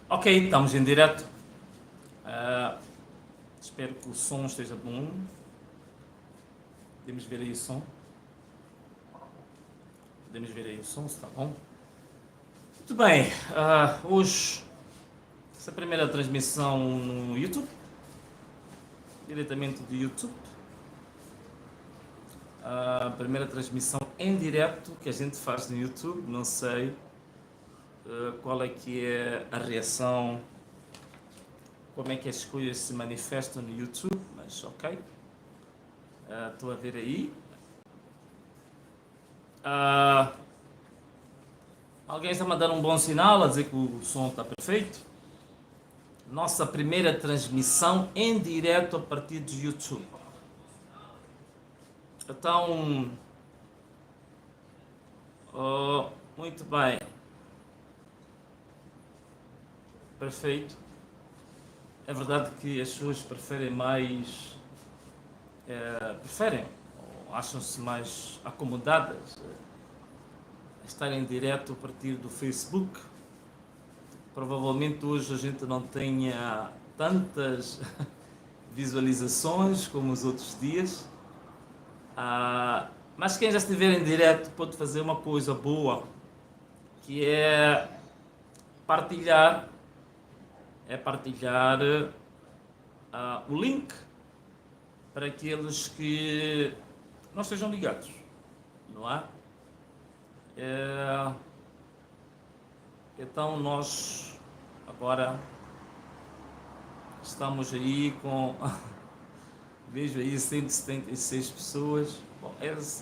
Ok, estamos em direto. Espero que o som esteja bom. Podemos ver aí o som. Podemos ver aí o som, se está bom. Muito bem, hoje essa primeira transmissão no YouTube, diretamente do YouTube. A primeira transmissão em direto que a gente faz no YouTube, não sei qual é que é a reação, como é que as coisas se manifestam no YouTube, mas ok. Estou a ver aí. Alguém está mandando um bom sinal a dizer que o som está perfeito. Nossa primeira transmissão em direto a partir do YouTube. Então, muito bem. Perfeito. É verdade que as pessoas preferem mais, ou acham-se mais acomodadas a estar em direto a partir do Facebook. Provavelmente hoje a gente não tenha tantas visualizações como os outros dias, mas quem já estiver em direto pode fazer uma coisa boa, que é partilhar o link para aqueles que não estejam ligados, não é? Então nós agora estamos aí com vejo aí 176 pessoas. Bom,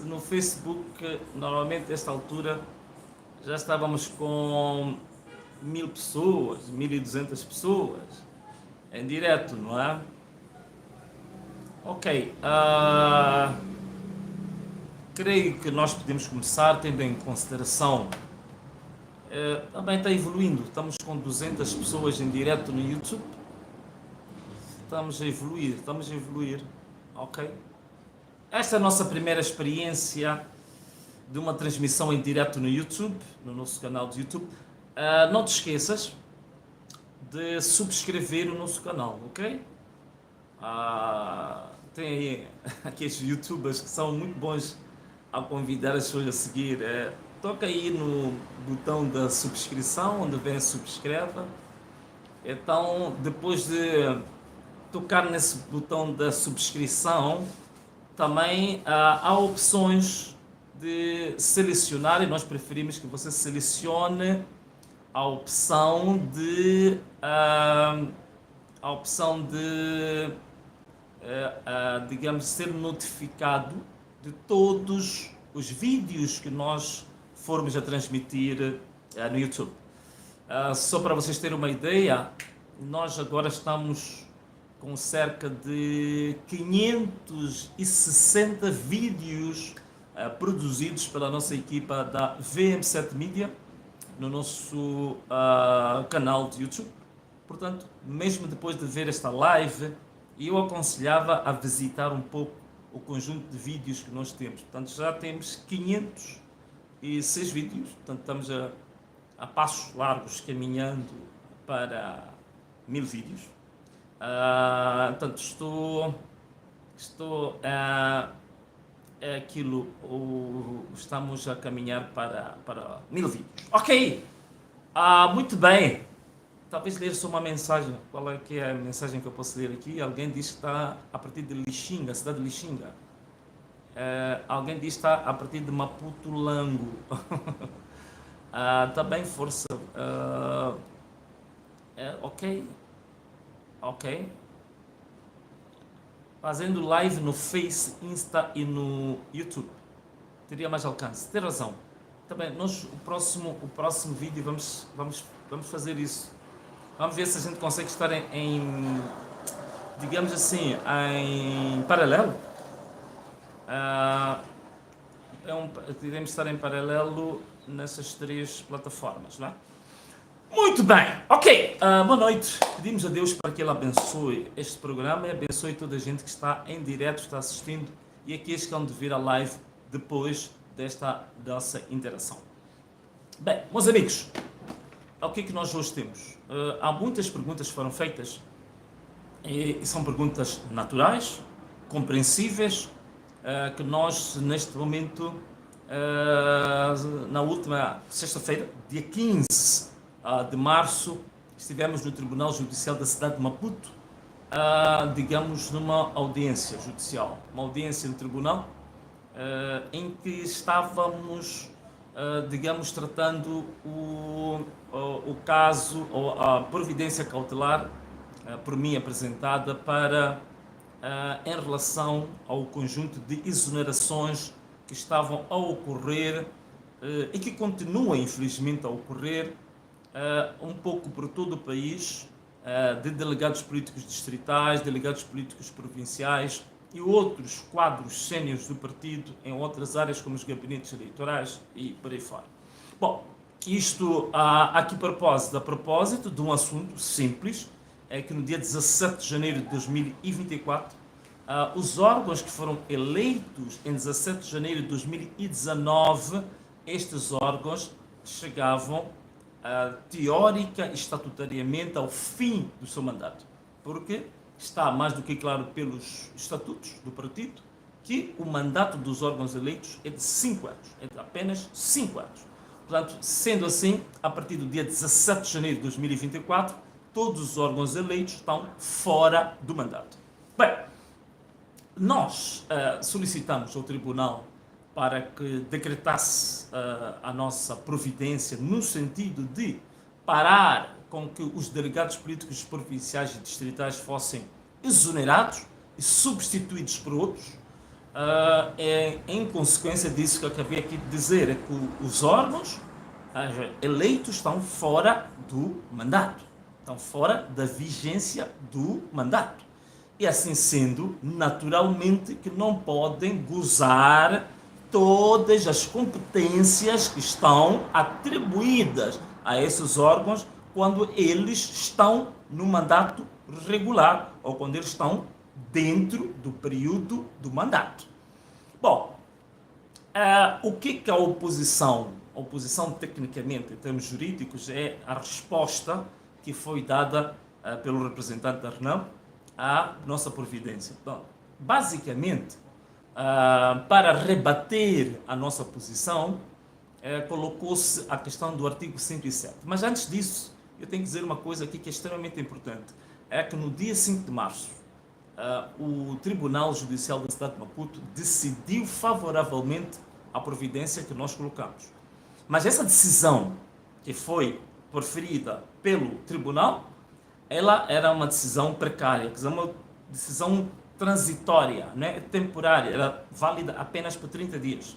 no Facebook normalmente nesta altura já estávamos com 1000 pessoas, 1200 pessoas em direto, não é? Ok, creio que nós podemos começar tendo em consideração, também está evoluindo, estamos com 200 pessoas em direto no YouTube, estamos a evoluir, ok? Esta é a nossa primeira experiência de uma transmissão em direto no YouTube, no nosso canal de YouTube. Não te esqueças de subscrever o nosso canal, ok? Tem aí aqueles youtubers que são muito bons a convidar as pessoas a seguir. Toca aí no botão da subscrição, onde vem subscreva. Então, depois de tocar nesse botão da subscrição, também há opções de selecionar, e nós preferimos que você selecione a opção de digamos, ser notificado de todos os vídeos que nós formos a transmitir no YouTube. Só para vocês terem uma ideia, nós agora estamos com cerca de 560 vídeos produzidos pela nossa equipa da VM7 Media no nosso canal de YouTube. Portanto, mesmo depois de ver esta live, eu aconselhava a visitar um pouco o conjunto de vídeos que nós temos. Portanto, já temos 506 vídeos, portanto, estamos a passos largos caminhando para 1000 vídeos. Portanto, estamos a caminhar para 1000 vídeos. Ok, muito bem. Talvez ler só uma mensagem. Qual é que é a mensagem que eu posso ler aqui? Alguém diz que está a partir de Lixinga, cidade de Lixinga. Alguém diz que está a partir de Maputo-Lango. Está bem, força. Ok. Fazendo live no Face, Insta e no YouTube. Teria mais alcance. Tem razão. Também, nós, o próximo vídeo, vamos fazer isso. Vamos ver se a gente consegue estar digamos assim, em paralelo. Iremos estar em paralelo nessas 3 plataformas, não é? Muito bem, ok. Boa noite. Pedimos a Deus para que Ele abençoe este programa e abençoe toda a gente que está em direto, está assistindo, e aqueles que vão de vir a live depois desta nossa interação. Bem, meus amigos, o que é que nós hoje temos? Há muitas perguntas que foram feitas e são perguntas naturais, compreensíveis, que nós, neste momento, na última sexta-feira, dia 15 de março, estivemos no Tribunal Judicial da cidade de Maputo, digamos, numa audiência judicial, uma audiência no tribunal, em que estávamos, digamos, tratando o caso, ou a providência cautelar, por mim apresentada, para, em relação ao conjunto de exonerações que estavam a ocorrer e que continuam, infelizmente, a ocorrer um pouco por todo o país, de delegados políticos distritais, delegados políticos provinciais e outros quadros séniores do partido em outras áreas, como os gabinetes eleitorais e por aí fora. Bom, isto aqui a propósito de um assunto simples, é que no dia 17 de janeiro de 2024, os órgãos que foram eleitos em 17 de janeiro de 2019, estes órgãos chegavam teórica e estatutariamente ao fim do seu mandato, porque está mais do que claro pelos estatutos do partido que o mandato dos órgãos eleitos é de 5 anos, é de apenas 5 anos. Portanto, sendo assim, a partir do dia 17 de janeiro de 2024, todos os órgãos eleitos estão fora do mandato. Bem, nós solicitamos ao Tribunal para que decretasse a nossa providência no sentido de parar com que os delegados políticos provinciais e distritais fossem exonerados e substituídos por outros. Em consequência disso que eu acabei aqui de dizer, é que os órgãos eleitos estão fora do mandato, estão fora da vigência do mandato. E assim sendo, naturalmente que não podem gozar todas as competências que estão atribuídas a esses órgãos quando eles estão no mandato regular ou quando eles estão dentro do período do mandato. Bom, o que a oposição? A oposição, tecnicamente, em termos jurídicos, é a resposta que foi dada pelo representante da Renan à nossa providência. Então, basicamente, para rebater a nossa posição, colocou-se a questão do artigo 107. Mas antes disso, eu tenho que dizer uma coisa aqui que é extremamente importante. É que no dia 5 de março, o Tribunal Judicial da cidade de Maputo decidiu favoravelmente a providência que nós colocamos. Mas essa decisão que foi proferida pelo Tribunal, ela era uma decisão precária, quer dizer, uma decisão transitória, né? Temporária, era válida apenas por 30 dias.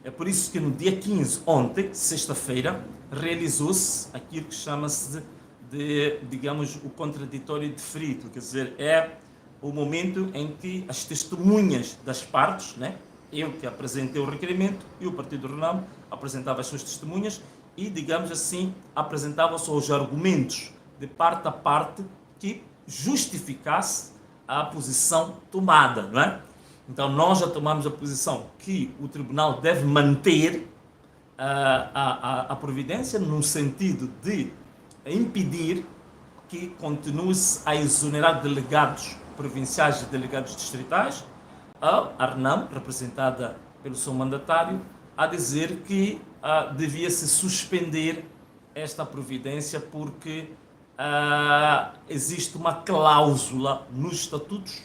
É por isso que no dia 15, ontem, sexta-feira, realizou-se aquilo que chama-se de, digamos, o contraditório deferido, quer dizer, é o momento em que as testemunhas das partes, né? Eu que apresentei o requerimento e o Partido Renamo apresentava as suas testemunhas e, digamos assim, apresentavam-se os argumentos de parte a parte que justificasse a posição tomada, não é? Então nós já tomamos a posição que o Tribunal deve manter a providência no sentido de impedir que continue-se a exonerar delegados provinciais e delegados distritais, a RENAM, representada pelo seu mandatário, a dizer que devia-se suspender esta providência porque existe uma cláusula nos estatutos,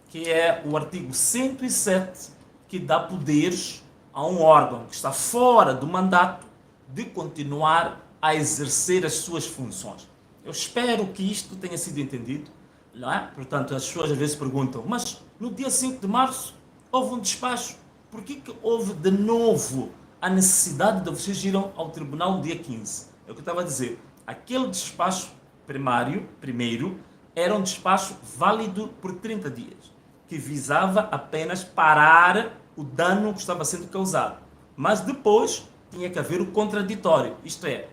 que é o artigo 107, que dá poderes a um órgão que está fora do mandato de continuar a exercer as suas funções. Eu espero que isto tenha sido entendido, não é? Portanto, as pessoas às vezes perguntam, mas no dia 5 de março houve um despacho, por que houve de novo a necessidade de vocês irem ao tribunal no dia 15? É o que eu estava a dizer. Aquele despacho primeiro, era um despacho válido por 30 dias, que visava apenas parar o dano que estava sendo causado. Mas depois tinha que haver o contraditório, isto é,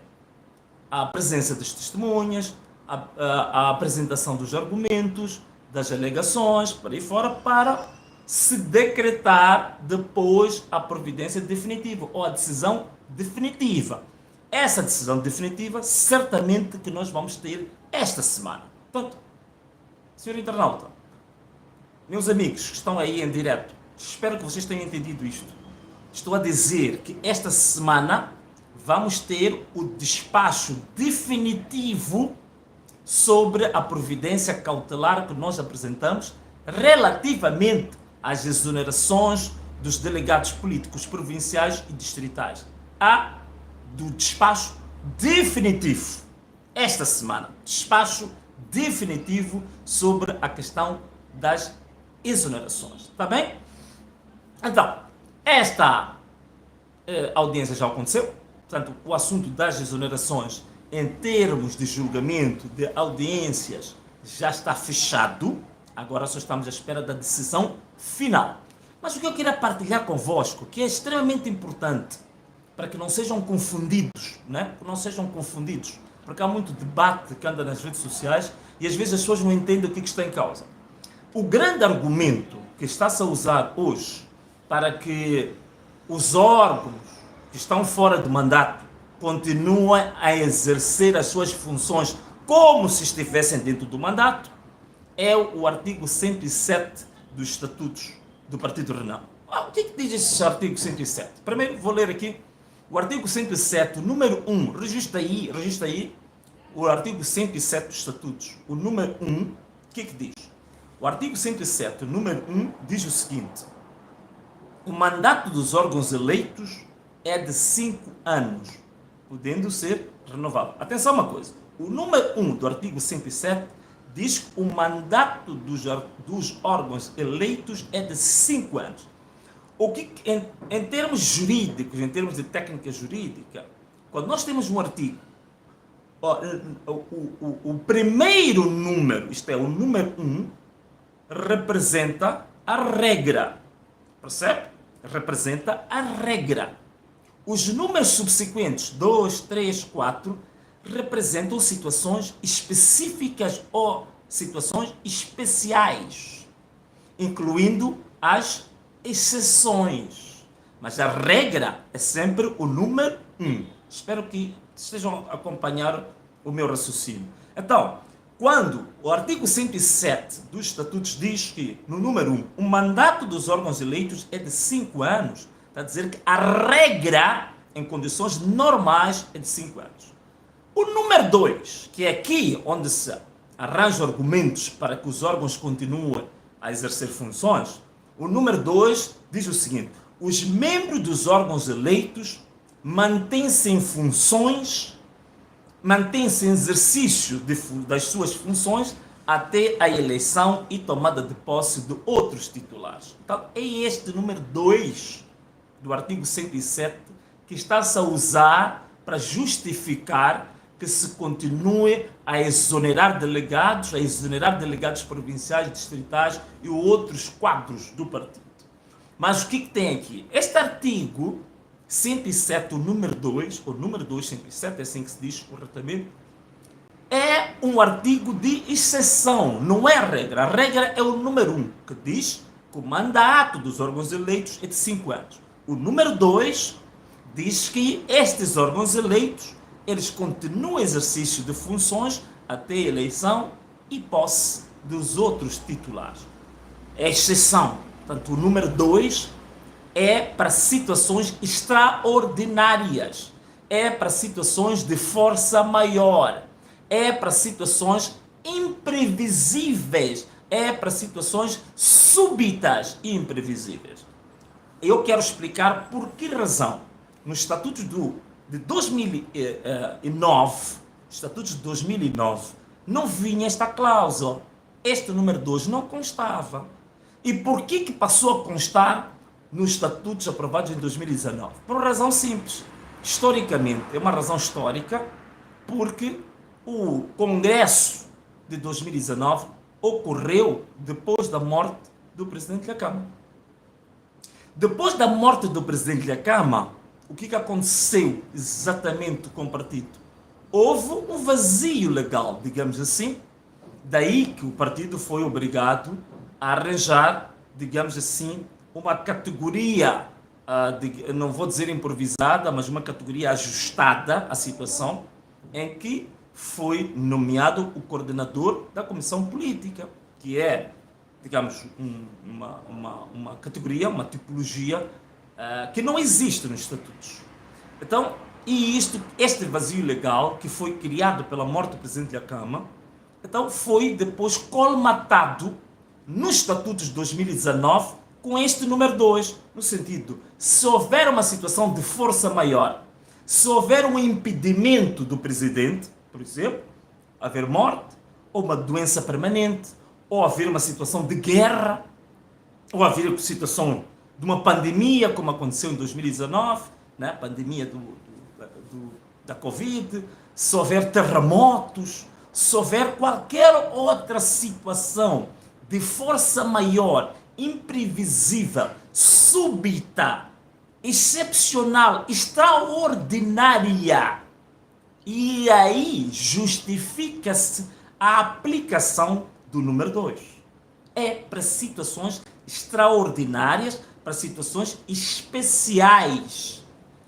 a presença das testemunhas, a apresentação dos argumentos, das alegações, por aí fora, para se decretar depois a providência definitiva ou a decisão definitiva. essa decisão definitiva, certamente que nós vamos ter esta semana. Portanto, senhor internauta, meus amigos que estão aí em direto, espero que vocês tenham entendido isto. Estou a dizer que esta semana vamos ter o despacho definitivo sobre a providência cautelar que nós apresentamos relativamente às exonerações dos delegados políticos provinciais e distritais. Há do despacho definitivo esta semana. Despacho definitivo sobre a questão das exonerações. Está bem? Então, esta audiência já aconteceu. Portanto, o assunto das exonerações em termos de julgamento, de audiências, já está fechado. Agora só estamos à espera da decisão final. Mas o que eu queria partilhar convosco, que é extremamente importante, para que não sejam confundidos, né? Não sejam confundidos, porque há muito debate que anda nas redes sociais e às vezes as pessoas não entendem o que está em causa. O grande argumento que está-se a usar hoje para que os órgãos que estão fora de mandato continuem a exercer as suas funções como se estivessem dentro do mandato é o artigo 107 dos Estatutos do Partido Renal. O que diz esse artigo 107? Primeiro vou ler aqui o artigo 107, número 1, registra aí o artigo 107 dos Estatutos. O número 1, o que diz? O artigo 107, número 1, diz o seguinte: o mandato dos órgãos eleitos é de 5 anos, podendo ser renovado. Atenção uma coisa, o número 1 do artigo 107 diz que o mandato dos órgãos eleitos é de 5 anos. O que, em termos jurídicos, em termos de técnica jurídica, quando nós temos um artigo, o primeiro número, isto é, o número 1, representa a regra. Percebe? Representa a regra. Os números subsequentes, 2, 3, 4, representam situações específicas ou situações especiais, incluindo as exceções. Mas a regra é sempre o número 1. Espero que estejam a acompanhar o meu raciocínio. Então, quando o artigo 107 dos Estatutos diz que, no número 1, o mandato dos órgãos eleitos é de 5 anos, está a dizer que a regra, em condições normais, é de 5 anos. O número 2, que é aqui onde se arranjam argumentos para que os órgãos continuem a exercer funções, o número 2 diz o seguinte: os membros dos órgãos eleitos mantêm-se em funções, mantêm-se em exercício das suas funções até a eleição e tomada de posse de outros titulares. Então, é este número 2 do artigo 107 que está-se a usar para justificar que se continue a exonerar delegados provinciais, distritais e outros quadros do partido. Mas o que tem aqui? Este artigo 107, o número 2, o número 2, 107, é assim que se diz corretamente, é um artigo de exceção, não é a regra. A regra é o número 1, que diz que o mandato dos órgãos eleitos é de 5 anos. O número 2 diz que estes órgãos eleitos, eles continuam o exercício de funções até a eleição e posse dos outros titulares. É exceção. Portanto, o número 2 é para situações extraordinárias, é para situações de força maior, é para situações imprevisíveis, é para situações súbitas e imprevisíveis. Eu quero explicar por que razão nos estatutos de 2009, estatutos de 2009, não vinha esta cláusula. Este número 2 não constava. E por que passou a constar nos estatutos aprovados em 2019? Por uma razão simples. Historicamente, é uma razão histórica, porque o Congresso de 2019 ocorreu depois da morte do Presidente da Câmara. Depois da morte do Presidente da Câmara, o que aconteceu exatamente com o partido? Houve um vazio legal, digamos assim, daí que o partido foi obrigado a arranjar, digamos assim, uma categoria não vou dizer improvisada, mas uma categoria ajustada à situação, em que foi nomeado o coordenador da comissão política, que é, digamos, uma categoria, uma tipologia que não existe nos estatutos. Então, este vazio legal que foi criado pela morte do presidente da Câmara, então foi depois colmatado nos estatutos de 2019 com este número 2, no sentido, se houver uma situação de força maior, se houver um impedimento do presidente, por exemplo, haver morte, ou uma doença permanente, ou haver uma situação de guerra, ou haver uma situação de uma pandemia, como aconteceu em 2019, né? Pandemia da Covid, se houver terremotos, se houver qualquer outra situação de força maior, imprevisível, súbita, excepcional, extraordinária, e aí justifica-se a aplicação do número 2. É para situações extraordinárias, para situações especiais,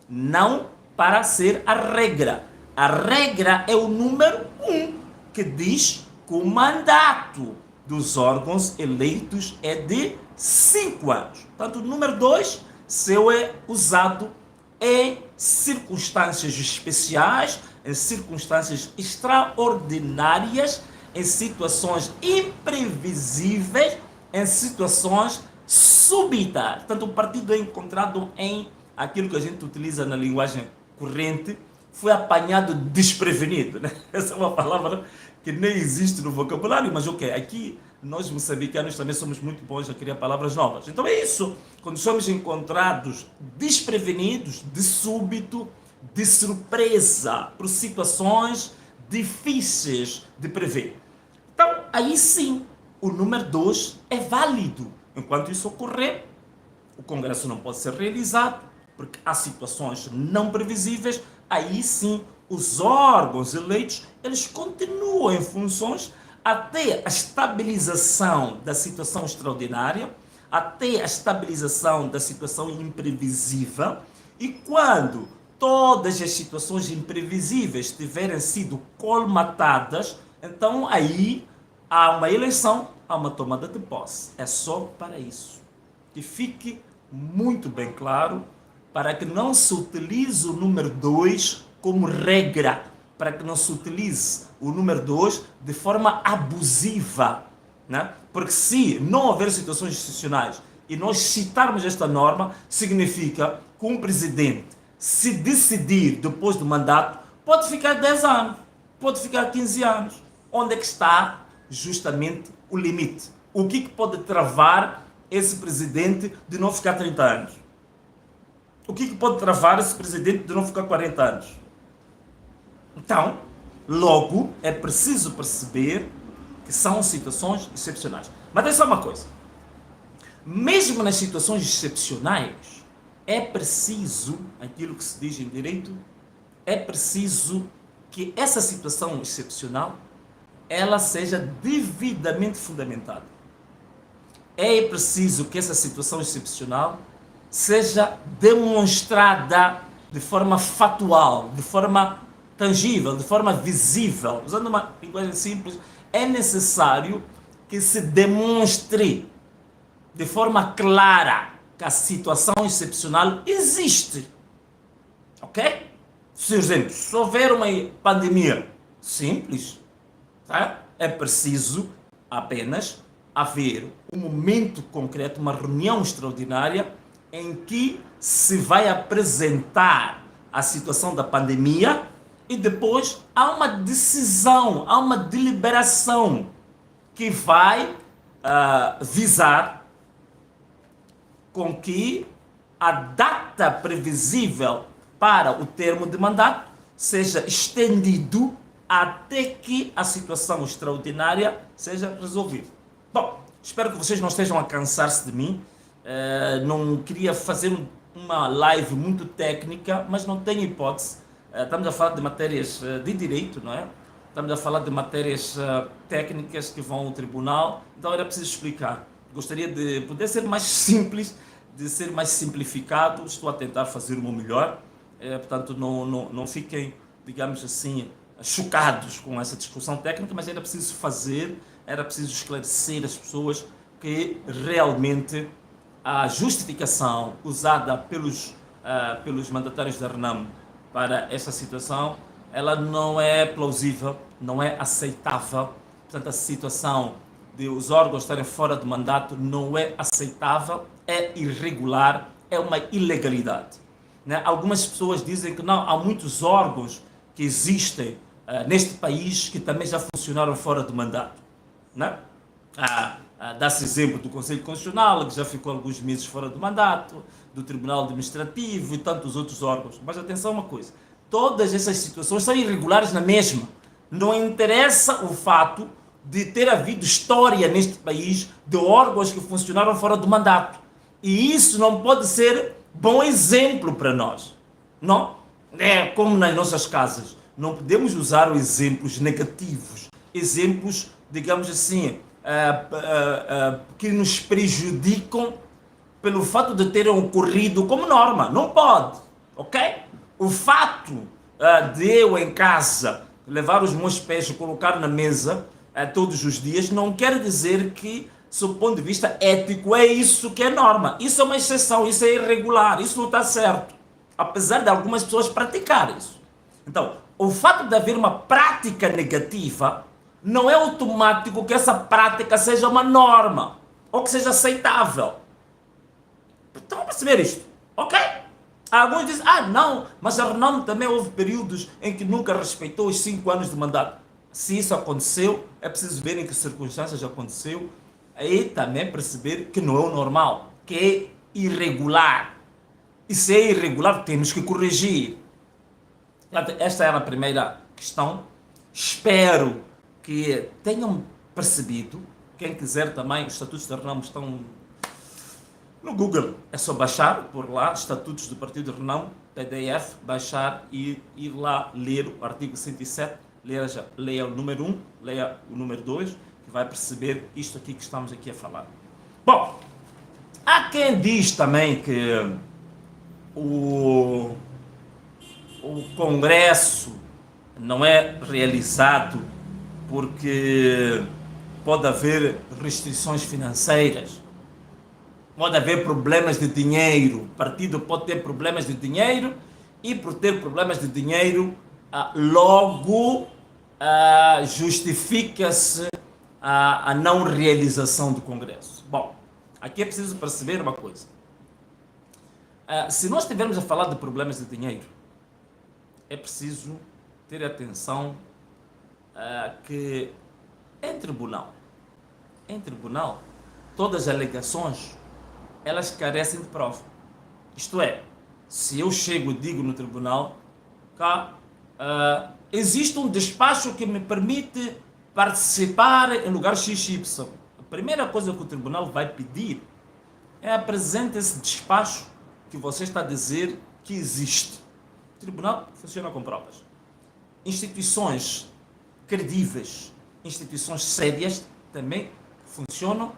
não para ser a regra. A regra é o número 1, que diz que o mandato dos órgãos eleitos é de 5 anos. Portanto, o número 2, seu é usado em circunstâncias especiais, em circunstâncias extraordinárias, em situações imprevisíveis, em situações súbitas. Portanto, o partido é encontrado em aquilo que a gente utiliza na linguagem corrente, foi apanhado desprevenido, né? Essa é uma palavra que nem existe no vocabulário, mas ok, aqui nós moçambicanos também somos muito bons a criar palavras novas. Então é isso, quando somos encontrados desprevenidos, de súbito, de surpresa, por situações difíceis de prever. Então, aí sim, o número 2 é válido. Enquanto isso ocorrer, o Congresso não pode ser realizado, porque há situações não previsíveis, aí sim os órgãos eleitos, eles continuam em funções até a estabilização da situação extraordinária, até a estabilização da situação imprevisível, e quando todas as situações imprevisíveis tiverem sido colmatadas, então aí há uma eleição, há uma tomada de posse. É só para isso. Que fique muito bem claro, para que não se utilize o número 2 como regra, para que não se utilize o número 2 de forma abusiva, né? Porque se não houver situações excepcionais e nós citarmos esta norma, significa que um presidente, se decidir depois do mandato, pode ficar 10 anos, pode ficar 15 anos. Onde é que está justamente o limite? O que pode travar esse presidente de não ficar 30 anos? O que pode travar esse presidente de não ficar 40 anos? Então, logo, é preciso perceber que são situações excepcionais. Mas atenção uma coisa. Mesmo nas situações excepcionais, é preciso, aquilo que se diz em direito, é preciso que essa situação excepcional, ela seja devidamente fundamentada. É preciso que essa situação excepcional seja demonstrada de forma factual, de forma tangível, de forma visível. Usando uma linguagem simples, é necessário que se demonstre de forma clara que a situação excepcional existe. Ok? Por exemplo, se houver uma pandemia simples, tá? É preciso apenas haver um momento concreto, uma reunião extraordinária em que se vai apresentar a situação da pandemia e depois há uma decisão, há uma deliberação que vai visar com que a data previsível para o termo de mandato seja estendido até que a situação extraordinária seja resolvida. Bom, espero que vocês não estejam a cansar-se de mim. Não queria fazer uma live muito técnica, mas não tenho hipótese. Estamos a falar de matérias de direito, não é? Estamos a falar de matérias técnicas que vão ao tribunal, então era preciso explicar. Gostaria de poder ser mais simples, de ser mais simplificado, estou a tentar fazer o meu melhor, portanto não fiquem, digamos assim, chocados com essa discussão técnica, mas era preciso fazer, era preciso esclarecer as pessoas que realmente a justificação usada pelos mandatários da RENAM para esta situação, ela não é plausível, não é aceitável. Portanto, a situação de os órgãos estarem fora de mandato não é aceitável, é irregular, é uma ilegalidade. Né? Algumas pessoas dizem que não, há muitos órgãos que existem neste país que também já funcionaram fora de mandato. Né? Dá-se exemplo do Conselho Constitucional, que já ficou alguns meses fora de mandato, do Tribunal Administrativo e tantos outros órgãos. Mas atenção uma coisa, todas essas situações são irregulares na mesma. Não interessa o fato de ter havido história neste país de órgãos que funcionaram fora do mandato. E isso não pode ser bom exemplo para nós. Não? É como nas nossas casas. Não podemos usar os exemplos negativos, exemplos, digamos assim, que nos prejudicam pelo fato de terem ocorrido como norma. Não pode, ok? O fato de eu em casa levar os meus pés e colocar na mesa todos os dias não quer dizer que, sob o ponto de vista ético, é isso que é norma. Isso é uma exceção, isso é irregular, isso não está certo. Apesar de algumas pessoas praticarem isso. Então, o fato de haver uma prática negativa não é automático que essa prática seja uma norma ou que seja aceitável. Estão a perceber isto? Ok? Alguns dizem, não, mas a RENAM também houve períodos em que nunca respeitou os 5 anos de mandato. Se isso aconteceu, é preciso ver em que circunstâncias aconteceu, aí também perceber que não é o normal, que é irregular. E se é irregular, temos que corrigir. Esta era a primeira questão. Espero que tenham percebido. Quem quiser também, os estatutos da RENAM estão no Google. É só baixar por lá, Estatutos do Partido RENAM, PDF, baixar e ir lá ler o artigo 107, leia o número 1, leia o número 2, que vai perceber isto aqui que estamos aqui a falar. Bom, há quem diz também que o Congresso não é realizado porque pode haver restrições financeiras, pode haver problemas de dinheiro, o partido pode ter problemas de dinheiro e por ter problemas de dinheiro, logo justifica-se a não realização do Congresso. Bom, aqui é preciso perceber uma coisa. Se nós estivermos a falar de problemas de dinheiro, é preciso ter atenção que em tribunal, todas as alegações, elas carecem de prova. Isto é, se eu chego e digo no tribunal, existe um despacho que me permite participar em lugar XY. A primeira coisa que o tribunal vai pedir é apresente esse despacho que você está a dizer que existe. O tribunal funciona com provas. Instituições credíveis, instituições sérias também funcionam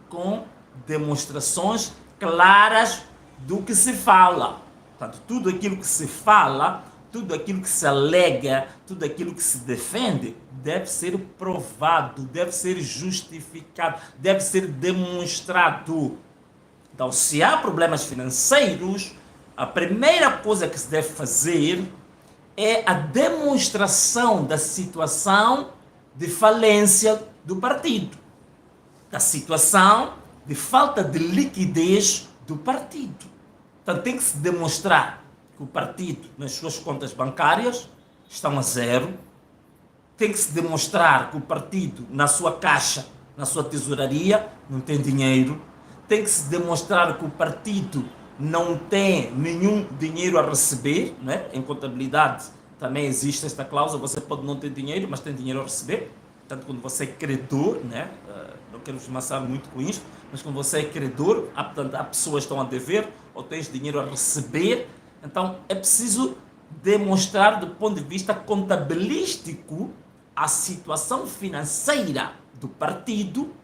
com demonstrações claras do que se fala. Portanto, tudo aquilo que se fala, tudo aquilo que se alega, tudo aquilo que se defende, deve ser provado, deve ser justificado, deve ser demonstrado. Então, se há problemas financeiros, a primeira coisa que se deve fazer é a demonstração da situação de falência do partido, da situação de falta de liquidez do partido. Então, tem que se demonstrar que o partido, nas suas contas bancárias, estão a zero. Tem que se demonstrar que o partido, na sua caixa, na sua tesouraria, não tem dinheiro. Tem que se demonstrar que o partido não tem nenhum dinheiro a receber, né? Em contabilidade também existe esta cláusula, você pode não ter dinheiro, mas tem dinheiro a receber. Portanto, quando você é credor, né? Não quero vos maçar muito com isto, mas quando você é credor, portanto, há pessoas que estão a dever ou tens dinheiro a receber, então é preciso demonstrar do ponto de vista contabilístico a situação financeira do partido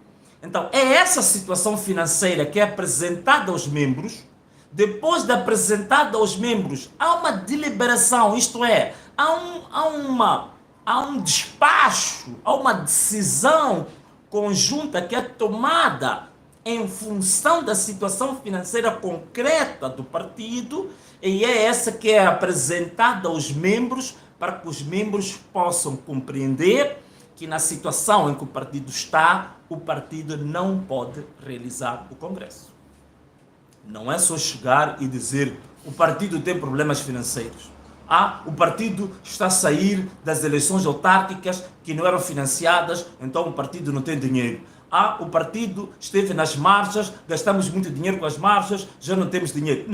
Então, é essa situação financeira que é apresentada aos membros. Depois de apresentada aos membros, há uma deliberação, isto é, há um despacho, há uma decisão conjunta que é tomada em função da situação financeira concreta do partido, e é essa que é apresentada aos membros para que os membros possam compreender que na situação em que o partido está, o partido não pode realizar o Congresso. Não é só chegar e dizer o partido tem problemas financeiros. O partido está a sair das eleições autárquicas que não eram financiadas, então o partido não tem dinheiro. O partido esteve nas marchas, gastamos muito dinheiro com as marchas, já não temos dinheiro.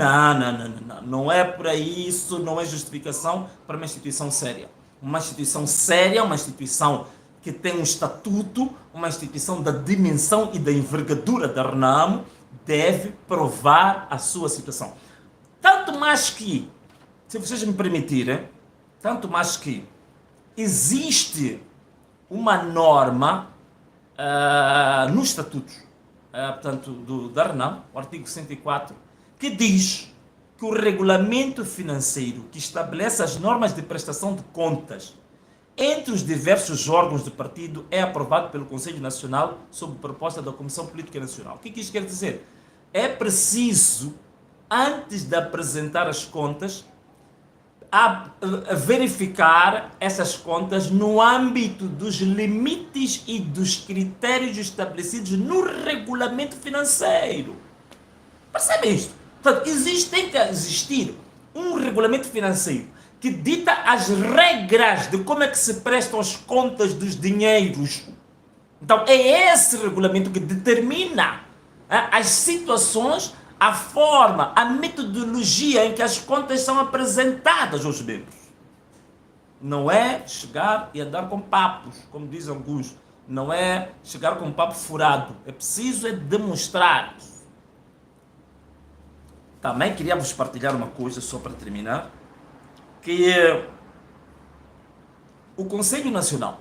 Não é por aí, isso não é justificação para uma instituição séria. Uma instituição séria, uma instituição que tem um estatuto, uma instituição da dimensão e da envergadura da RENAMO, deve provar a sua situação. Tanto mais que, se vocês me permitirem, tanto mais que existe uma norma nos estatutos, portanto, da RENAMO, o artigo 104, que diz que o regulamento financeiro que estabelece as normas de prestação de contas entre os diversos órgãos do partido é aprovado pelo Conselho Nacional sob proposta da Comissão Política Nacional. O que isso quer dizer? É preciso, antes de apresentar as contas, a verificar essas contas no âmbito dos limites e dos critérios estabelecidos no regulamento financeiro. Percebe isto? Portanto, tem que existir um regulamento financeiro que dita as regras de como é que se prestam as contas dos dinheiros. Então, é esse regulamento que determina as situações, a forma, a metodologia em que as contas são apresentadas aos membros. Não é chegar e andar com papos, como dizem alguns. Não é chegar com um papo furado. É preciso demonstrar. Também queria vos partilhar uma coisa, só para terminar, que o Conselho Nacional,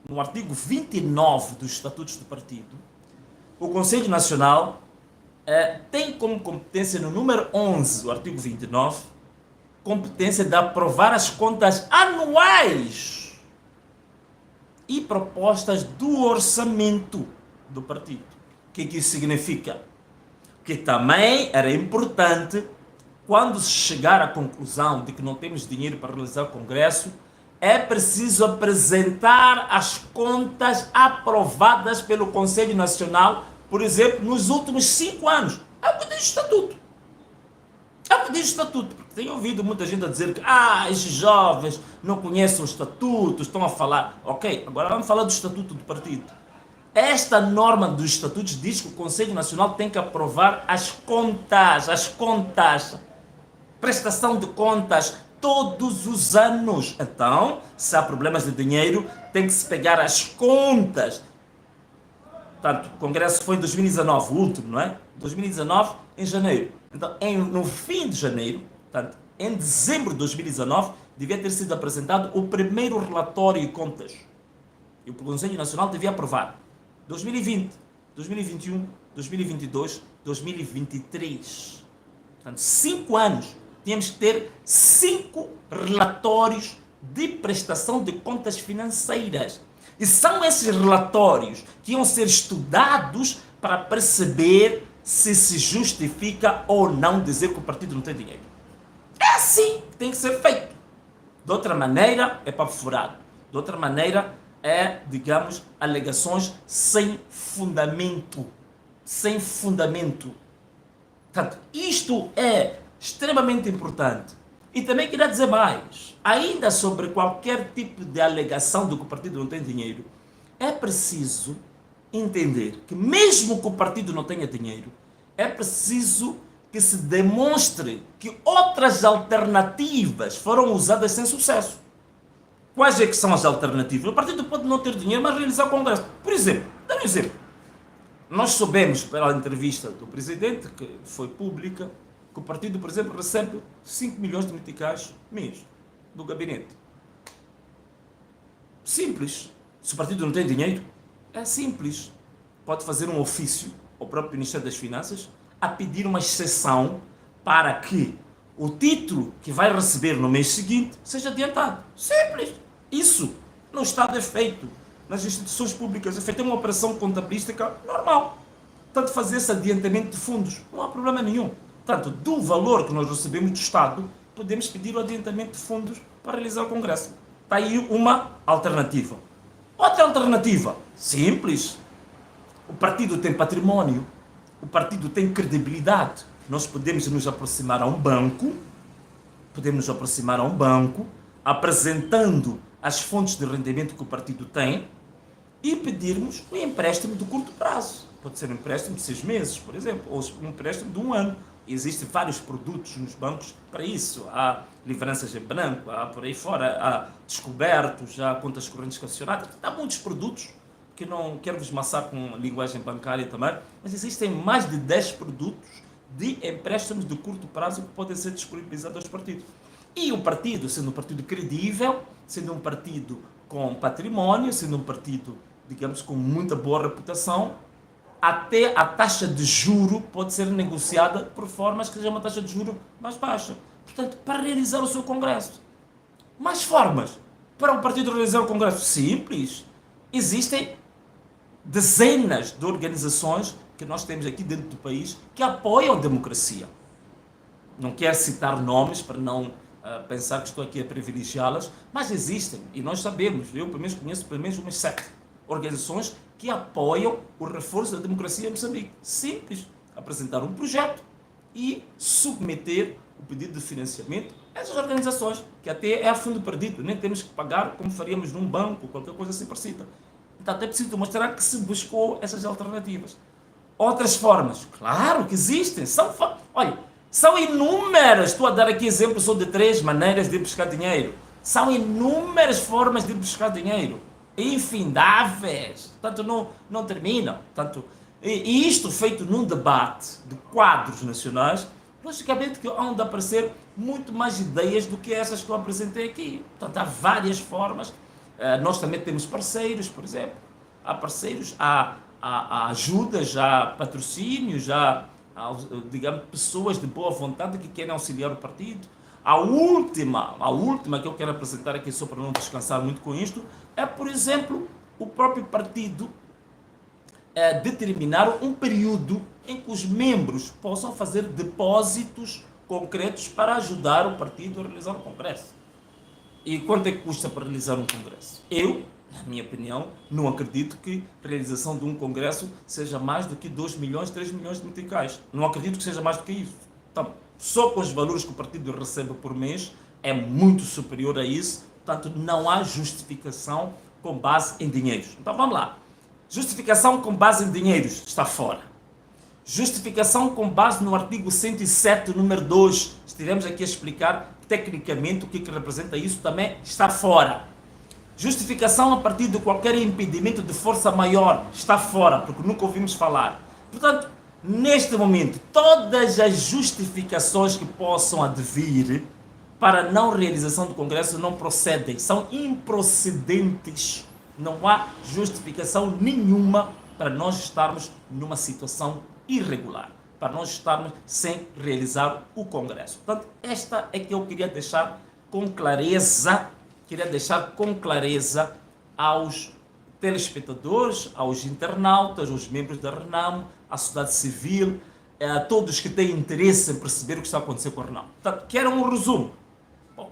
no artigo 29 dos Estatutos do Partido, o Conselho Nacional tem como competência, no número 11 do artigo 29, competência de aprovar as contas anuais e propostas do orçamento do partido. O que isso significa? Que também era importante, quando se chegar à conclusão de que não temos dinheiro para realizar o Congresso, é preciso apresentar as contas aprovadas pelo Conselho Nacional, por exemplo, nos últimos 5 anos. É o que diz o Estatuto. É o que diz o Estatuto. Porque tenho ouvido muita gente a dizer que esses jovens não conhecem o Estatuto, estão a falar. Ok, agora vamos falar do Estatuto do Partido. Esta norma dos Estatutos diz que o Conselho Nacional tem que aprovar as contas, prestação de contas, todos os anos. Então, se há problemas de dinheiro, tem que se pegar as contas. Portanto, o Congresso foi em 2019, o último, não é? 2019, em janeiro. Então, no fim de janeiro, portanto, em dezembro de 2019, devia ter sido apresentado o primeiro relatório de contas. E o Conselho Nacional devia aprovar 2020, 2021, 2022, 2023. Portanto, 5 anos. Tínhamos que ter 5 relatórios de prestação de contas financeiras. E são esses relatórios que iam ser estudados para perceber se justifica ou não dizer que o partido não tem dinheiro. É assim que tem que ser feito. De outra maneira, é papo furado. De outra maneira, é, digamos, alegações sem fundamento. Sem fundamento. Portanto, isto é extremamente importante. E também queria dizer mais, ainda sobre qualquer tipo de alegação de que o partido não tem dinheiro, é preciso entender que mesmo que o partido não tenha dinheiro, é preciso que se demonstre que outras alternativas foram usadas sem sucesso. Quais é que são as alternativas? O partido pode não ter dinheiro, mas realizar o Congresso. Por exemplo, dá um exemplo. Nós soubemos pela entrevista do presidente, que foi pública, que o partido, por exemplo, recebe 5 milhões de meticais mês do gabinete. Simples. Se o partido não tem dinheiro, é simples. pode fazer um ofício ao próprio Ministério das Finanças a pedir uma exceção para que o título que vai receber no mês seguinte seja adiantado. Simples. Isso no Estado é feito. Nas instituições públicas é feita uma operação contabilística normal. Portanto, fazer esse adiantamento de fundos não há problema nenhum. Portanto, do valor que nós recebemos do Estado, podemos pedir o adiantamento de fundos para realizar o Congresso. Está aí uma alternativa. Outra alternativa, simples. O partido tem património, o partido tem credibilidade. Nós podemos nos aproximar a um banco, apresentando as fontes de rendimento que o partido tem e pedirmos um empréstimo de curto prazo. Pode ser um empréstimo de 6 meses, por exemplo, ou um empréstimo de 1 ano. Existem vários produtos nos bancos para isso. Há livranças em branco, há por aí fora, há descobertos, há contas correntes calcionadas. Há muitos produtos que não quero vos maçar com linguagem bancária também, mas existem mais de 10 produtos de empréstimos de curto prazo que podem ser disponibilizados aos partidos. E o partido, sendo um partido credível, sendo um partido com património, sendo um partido, digamos, com muita boa reputação, até a taxa de juro pode ser negociada por formas que seja uma taxa de juro mais baixa. Portanto, para realizar o seu congresso. Mais formas para o partido realizar o congresso? Simples. Existem dezenas de organizações que nós temos aqui dentro do país que apoiam a democracia. Não quero citar nomes para não pensar que estou aqui a privilegiá-las, mas existem, e nós sabemos, eu pelo menos conheço pelo menos umas 7 organizações que apoiam o reforço da democracia em Moçambique. Simples, apresentar um projeto e submeter o pedido de financiamento a essas organizações, que até é a fundo perdido, nem temos que pagar como faríamos num banco, qualquer coisa assim parecida. Então até preciso mostrar que se buscou essas alternativas. Outras formas, claro que existem, são inúmeras. Estou a dar aqui exemplo só de 3 maneiras de buscar dinheiro. São inúmeras formas de buscar dinheiro, infindáveis, portanto não terminam. Portanto, e isto feito num debate de quadros nacionais, logicamente que hão de aparecer muito mais ideias do que essas que eu apresentei aqui. Portanto, há várias formas. Nós também temos parceiros, por exemplo. Há parceiros, há ajudas, há patrocínios, há, digamos, pessoas de boa vontade que querem auxiliar o partido. A última que eu quero apresentar aqui, só para não descansar muito com isto, é, por exemplo, o próprio partido determinar um período em que os membros possam fazer depósitos concretos para ajudar o partido a realizar o congresso. E quanto é que custa para realizar um congresso? Eu, na minha opinião, não acredito que a realização de um congresso seja mais do que 2 milhões, 3 milhões de meticais. Não acredito que seja mais do que isso. Então, só com os valores que o partido recebe por mês, é muito superior a isso. Portanto, não há justificação com base em dinheiros. Então, vamos lá. Justificação com base em dinheiros está fora. Justificação com base no artigo 107, número 2. Estivemos aqui a explicar tecnicamente o que representa isso, também está fora. Justificação a partir de qualquer impedimento de força maior está fora, porque nunca ouvimos falar. Portanto, neste momento, todas as justificações que possam advir para a não realização do Congresso não procedem, são improcedentes. Não há justificação nenhuma para nós estarmos numa situação irregular, para nós estarmos sem realizar o Congresso. Portanto, esta é que eu queria deixar com clareza, aos telespectadores, aos internautas, aos membros da RENAMO, à sociedade civil, a todos que têm interesse em perceber o que está acontecendo com a RENAMO. Portanto, quero um resumo.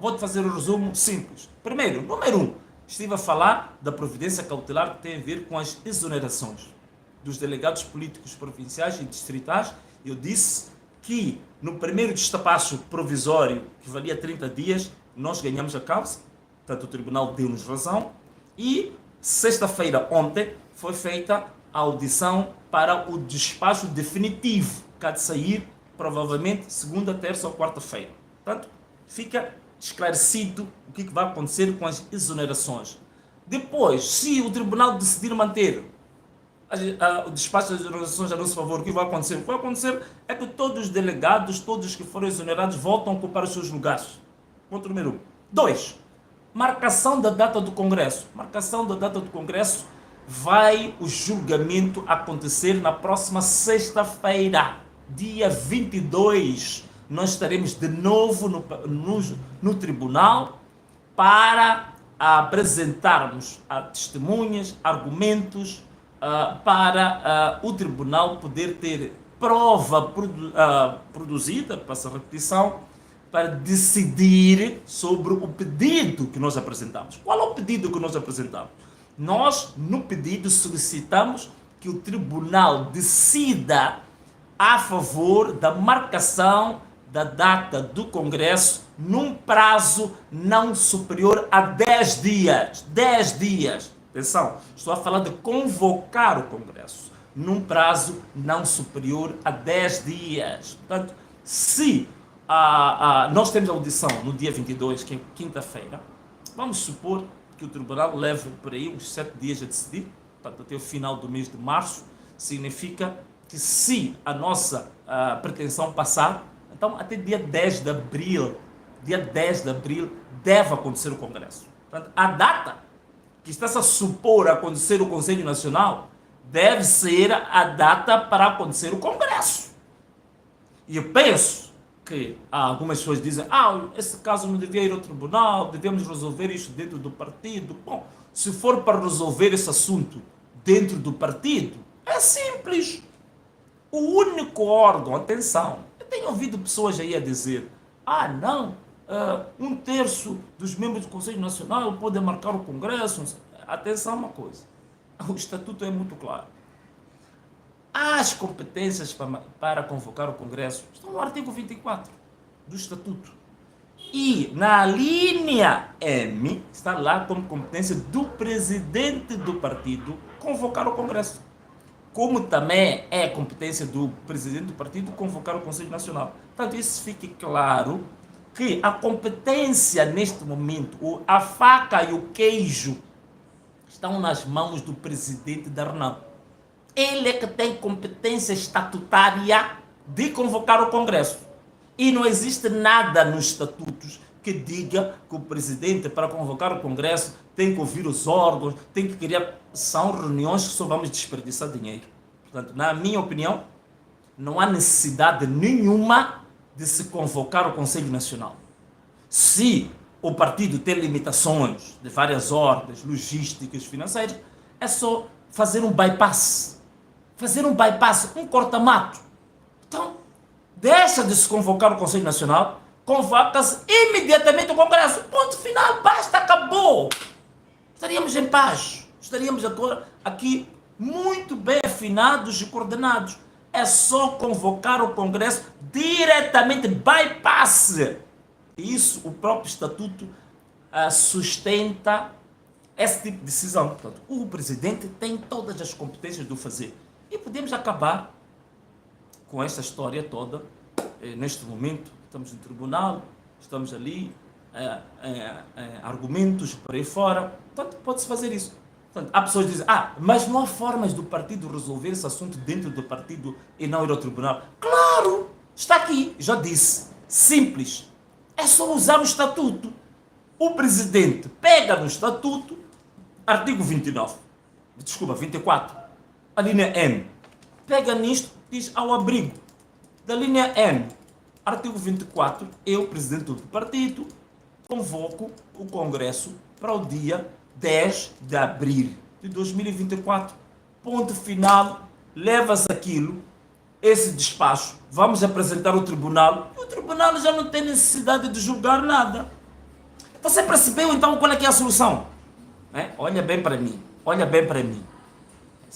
Vou-te fazer um resumo simples. Primeiro, número 1, estive a falar da providência cautelar que tem a ver com as exonerações dos delegados políticos provinciais e distritais. Eu disse que no primeiro despacho provisório, que valia 30 dias, nós ganhamos a causa, portanto o tribunal deu-nos razão, e sexta-feira, ontem, foi feita a audição para o despacho definitivo, que há de sair provavelmente segunda, terça ou quarta-feira. Portanto, fica esclarecido o que vai acontecer com as exonerações. Depois, se o tribunal decidir manter o despacho das exonerações a nosso favor, o que vai acontecer? O que vai acontecer é que todos os delegados, todos que foram exonerados, voltam a ocupar os seus lugares. Ponto número 1. 2. Marcação da data do Congresso. Marcação da data do Congresso vai o julgamento acontecer na próxima sexta-feira, dia 22. Nós estaremos de novo no tribunal para apresentarmos testemunhas, argumentos, para o tribunal poder ter prova produzida, passa a repetição, para decidir sobre o pedido que nós apresentamos. Qual é o pedido que nós apresentamos? Nós, no pedido, solicitamos que o tribunal decida a favor da marcação da data do Congresso num prazo não superior a 10 dias. 10 dias. Atenção, estou a falar de convocar o Congresso num prazo não superior a 10 dias. Portanto, se nós temos audição no dia 22, que é quinta-feira, vamos supor que o tribunal leve por aí uns 7 dias a decidir, portanto, até o final do mês de março, significa que se a nossa pretensão passar, então até dia 10 de abril, deve acontecer o Congresso. Portanto, a data que está-se a supor acontecer o Conselho Nacional deve ser a data para acontecer o Congresso. E eu penso que algumas pessoas dizem, esse caso não devia ir ao tribunal, devemos resolver isso dentro do partido. Bom, se for para resolver esse assunto dentro do partido, é simples. O único órgão, atenção, eu tenho ouvido pessoas aí a dizer, não, 1/3 dos membros do Conselho Nacional podem marcar o Congresso. Atenção uma coisa, o Estatuto é muito claro. As competências para convocar o Congresso estão no artigo 24 do Estatuto. E na linha M está lá como competência do presidente do partido convocar o Congresso. Como também é competência do presidente do partido convocar o Conselho Nacional. Portanto, isso fique claro que a competência neste momento, a faca e o queijo, estão nas mãos do presidente da RENAM. Ele é que tem competência estatutária de convocar o Congresso. E não existe nada nos estatutos que diga que o presidente, para convocar o Congresso, tem que ouvir os órgãos, tem que criar... São reuniões que só vamos desperdiçar dinheiro. Portanto, na minha opinião, não há necessidade nenhuma de se convocar o Conselho Nacional. Se o partido tem limitações de várias ordens, logísticas, financeiras, é só fazer um bypass. Um corta-mato. Então, deixa de se convocar o Conselho Nacional, convoca-se imediatamente o Congresso. Ponto final, basta, acabou. Estaríamos em paz. Estaríamos agora aqui muito bem afinados e coordenados. É só convocar o Congresso diretamente, bypass. Isso, o próprio Estatuto sustenta esse tipo de decisão. Portanto, o presidente tem todas as competências de o fazer. E podemos acabar com esta história toda. Neste momento, estamos no tribunal, estamos ali, argumentos por aí fora. Portanto, pode-se fazer isso. Portanto, há pessoas que dizem, mas não há formas do partido resolver esse assunto dentro do partido e não ir ao tribunal. Claro, está aqui, já disse, simples. É só usar o estatuto. O presidente pega no estatuto, artigo 24, a linha M. Pega nisto, diz ao abrigo da linha M, artigo 24, eu, presidente do partido, convoco o Congresso para o dia 10 de abril de 2024. Ponto final, leva-se aquilo, esse despacho, vamos apresentar ao tribunal, e o tribunal já não tem necessidade de julgar nada. Você percebeu então qual é que é a solução? Olha bem para mim.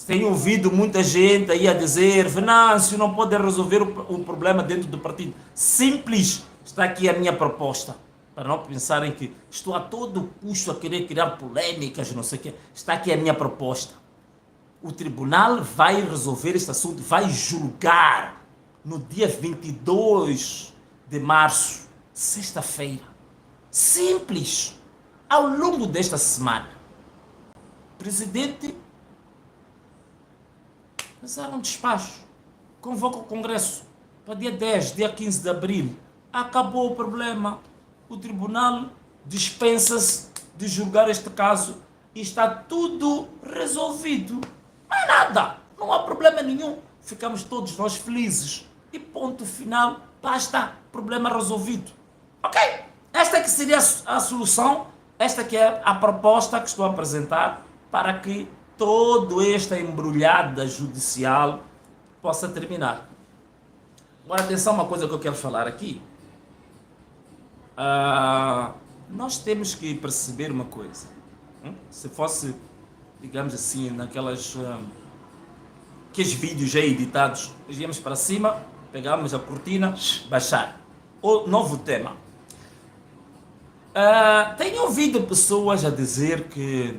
Tenho ouvido muita gente aí a dizer, Venâncio, não pode resolver o problema dentro do partido. Simples. Está aqui a minha proposta. Para não pensarem que estou a todo custo a querer criar polêmicas, não sei o quê. Está aqui a minha proposta. O tribunal vai resolver este assunto, vai julgar no dia 22 de março, sexta-feira. Simples. Ao longo desta semana, o presidente lançaram um despacho, convoca o Congresso para dia 10, dia 15 de abril. Acabou o problema. O tribunal dispensa-se de julgar este caso e está tudo resolvido. Não é nada, não há problema nenhum. Ficamos todos nós felizes. E ponto final, basta, problema resolvido. Ok? Esta que seria a solução, esta que é a proposta que estou a apresentar para que toda esta embrulhada judicial possa terminar. Agora, atenção, uma coisa que eu quero falar aqui. Nós temos que perceber uma coisa. Se fosse, digamos assim, naquelas aqueles vídeos já editados, nós íamos para cima, pegávamos a cortina, baixar. O novo tema. Tenho ouvido pessoas a dizer que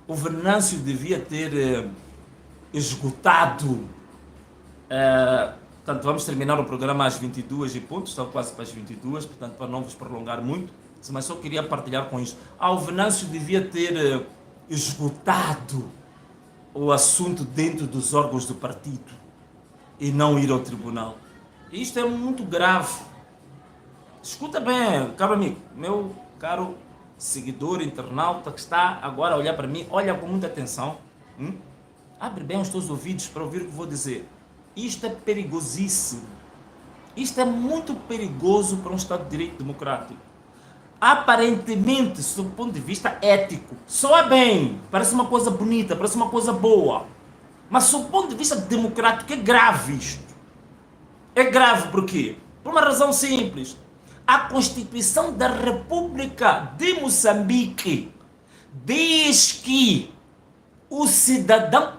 o Venâncio devia ter esgotado. Portanto, vamos terminar o programa às 22 e ponto, estão quase para as 22, portanto, para não vos prolongar muito, mas só queria partilhar com isso. O Venâncio devia ter esgotado o assunto dentro dos órgãos do partido e não ir ao tribunal. E isto é muito grave. Escuta bem, caro amigo, meu caro seguidor, internauta que está agora a olhar para mim, olha com muita atenção. Abre bem os teus ouvidos para ouvir o que vou dizer. Isto é perigosíssimo. Isto é muito perigoso para um Estado de Direito democrático. Aparentemente, sob o ponto de vista ético, soa bem, parece uma coisa bonita, parece uma coisa boa. Mas sob o ponto de vista democrático é grave isto. É grave por quê? Por uma razão simples. A Constituição da República de Moçambique diz que o cidadão,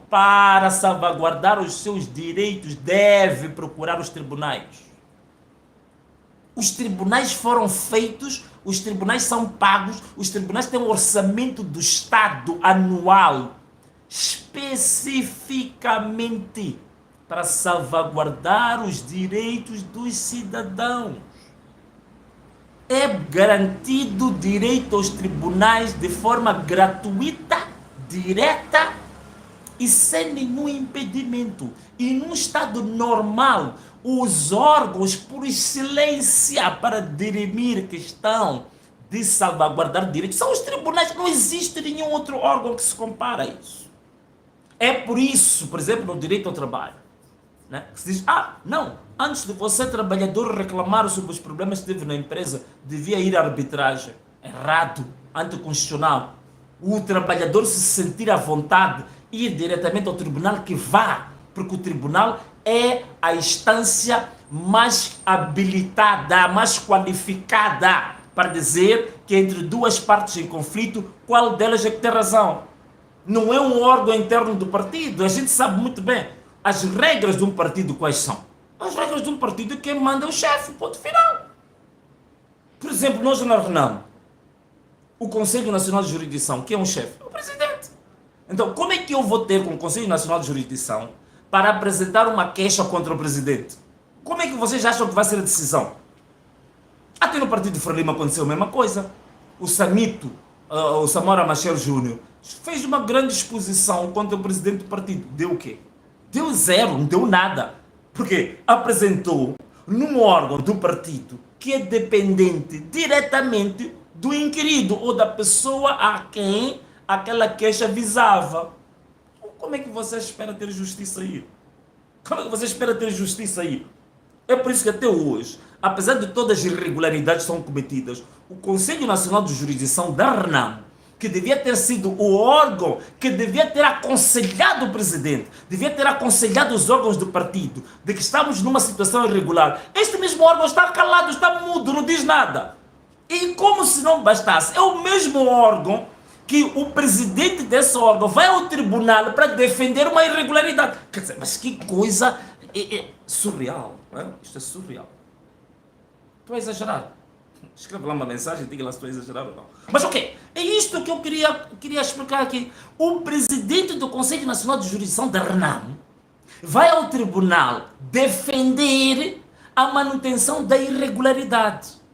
para salvaguardar os seus direitos, deve procurar os tribunais. Os tribunais foram feitos, os tribunais são pagos, os tribunais têm um orçamento do Estado anual, especificamente para salvaguardar os direitos dos cidadãos. É garantido direito aos tribunais de forma gratuita, direta e sem nenhum impedimento. E num Estado normal, os órgãos por excelência para dirimir questão de salvaguardar direitos são os tribunais. Não existe nenhum outro órgão que se compara a isso. É por isso, por exemplo, no direito ao trabalho, né, que se diz, não, antes de você, trabalhador, reclamar sobre os problemas que teve na empresa, devia ir à arbitragem. Errado, anticonstitucional. O trabalhador se sentir à vontade, ir diretamente ao tribunal, que vá, porque o tribunal é a instância mais habilitada, mais qualificada para dizer que entre duas partes em conflito, qual delas é que tem razão. Não é um órgão interno do partido, a gente sabe muito bem. As regras de um partido quais são? As regras de um partido é quem manda é o chefe, ponto final. Por exemplo, nós na Renamo, o Conselho Nacional de Jurisdição, quem é um chefe? É o presidente. Então, como é que eu vou ter com o Conselho Nacional de Jurisdição para apresentar uma queixa contra o presidente? Como é que vocês acham que vai ser a decisão? Até no partido de Frelimo aconteceu a mesma coisa. O Samito, o Samora Machel Júnior, fez uma grande exposição contra o presidente do partido. Deu o quê? Deu zero, não deu nada. Porque apresentou num órgão do partido que é dependente diretamente do inquirido ou da pessoa a quem aquela queixa visava. Como é que você espera ter justiça aí? Como é que você espera ter justiça aí? É por isso que até hoje, apesar de todas as irregularidades que são cometidas, o Conselho Nacional de Jurisdição da Renamo, que devia ter sido o órgão que devia ter aconselhado o presidente, devia ter aconselhado os órgãos do partido de que estamos numa situação irregular. Este mesmo órgão está calado, está mudo, não diz nada. E como se não bastasse, é o mesmo órgão que o presidente desse órgão vai ao tribunal para defender uma irregularidade. Quer dizer, mas que coisa surreal. Não é? Isto é surreal. Estou a exagerar. Escreve lá uma mensagem e diga lá se estou a exagerar ou não. Mas ok, é isto que eu queria explicar aqui. O presidente do Conselho Nacional de Jurisdição da Renamo vai ao tribunal defender a manutenção da irregularidade.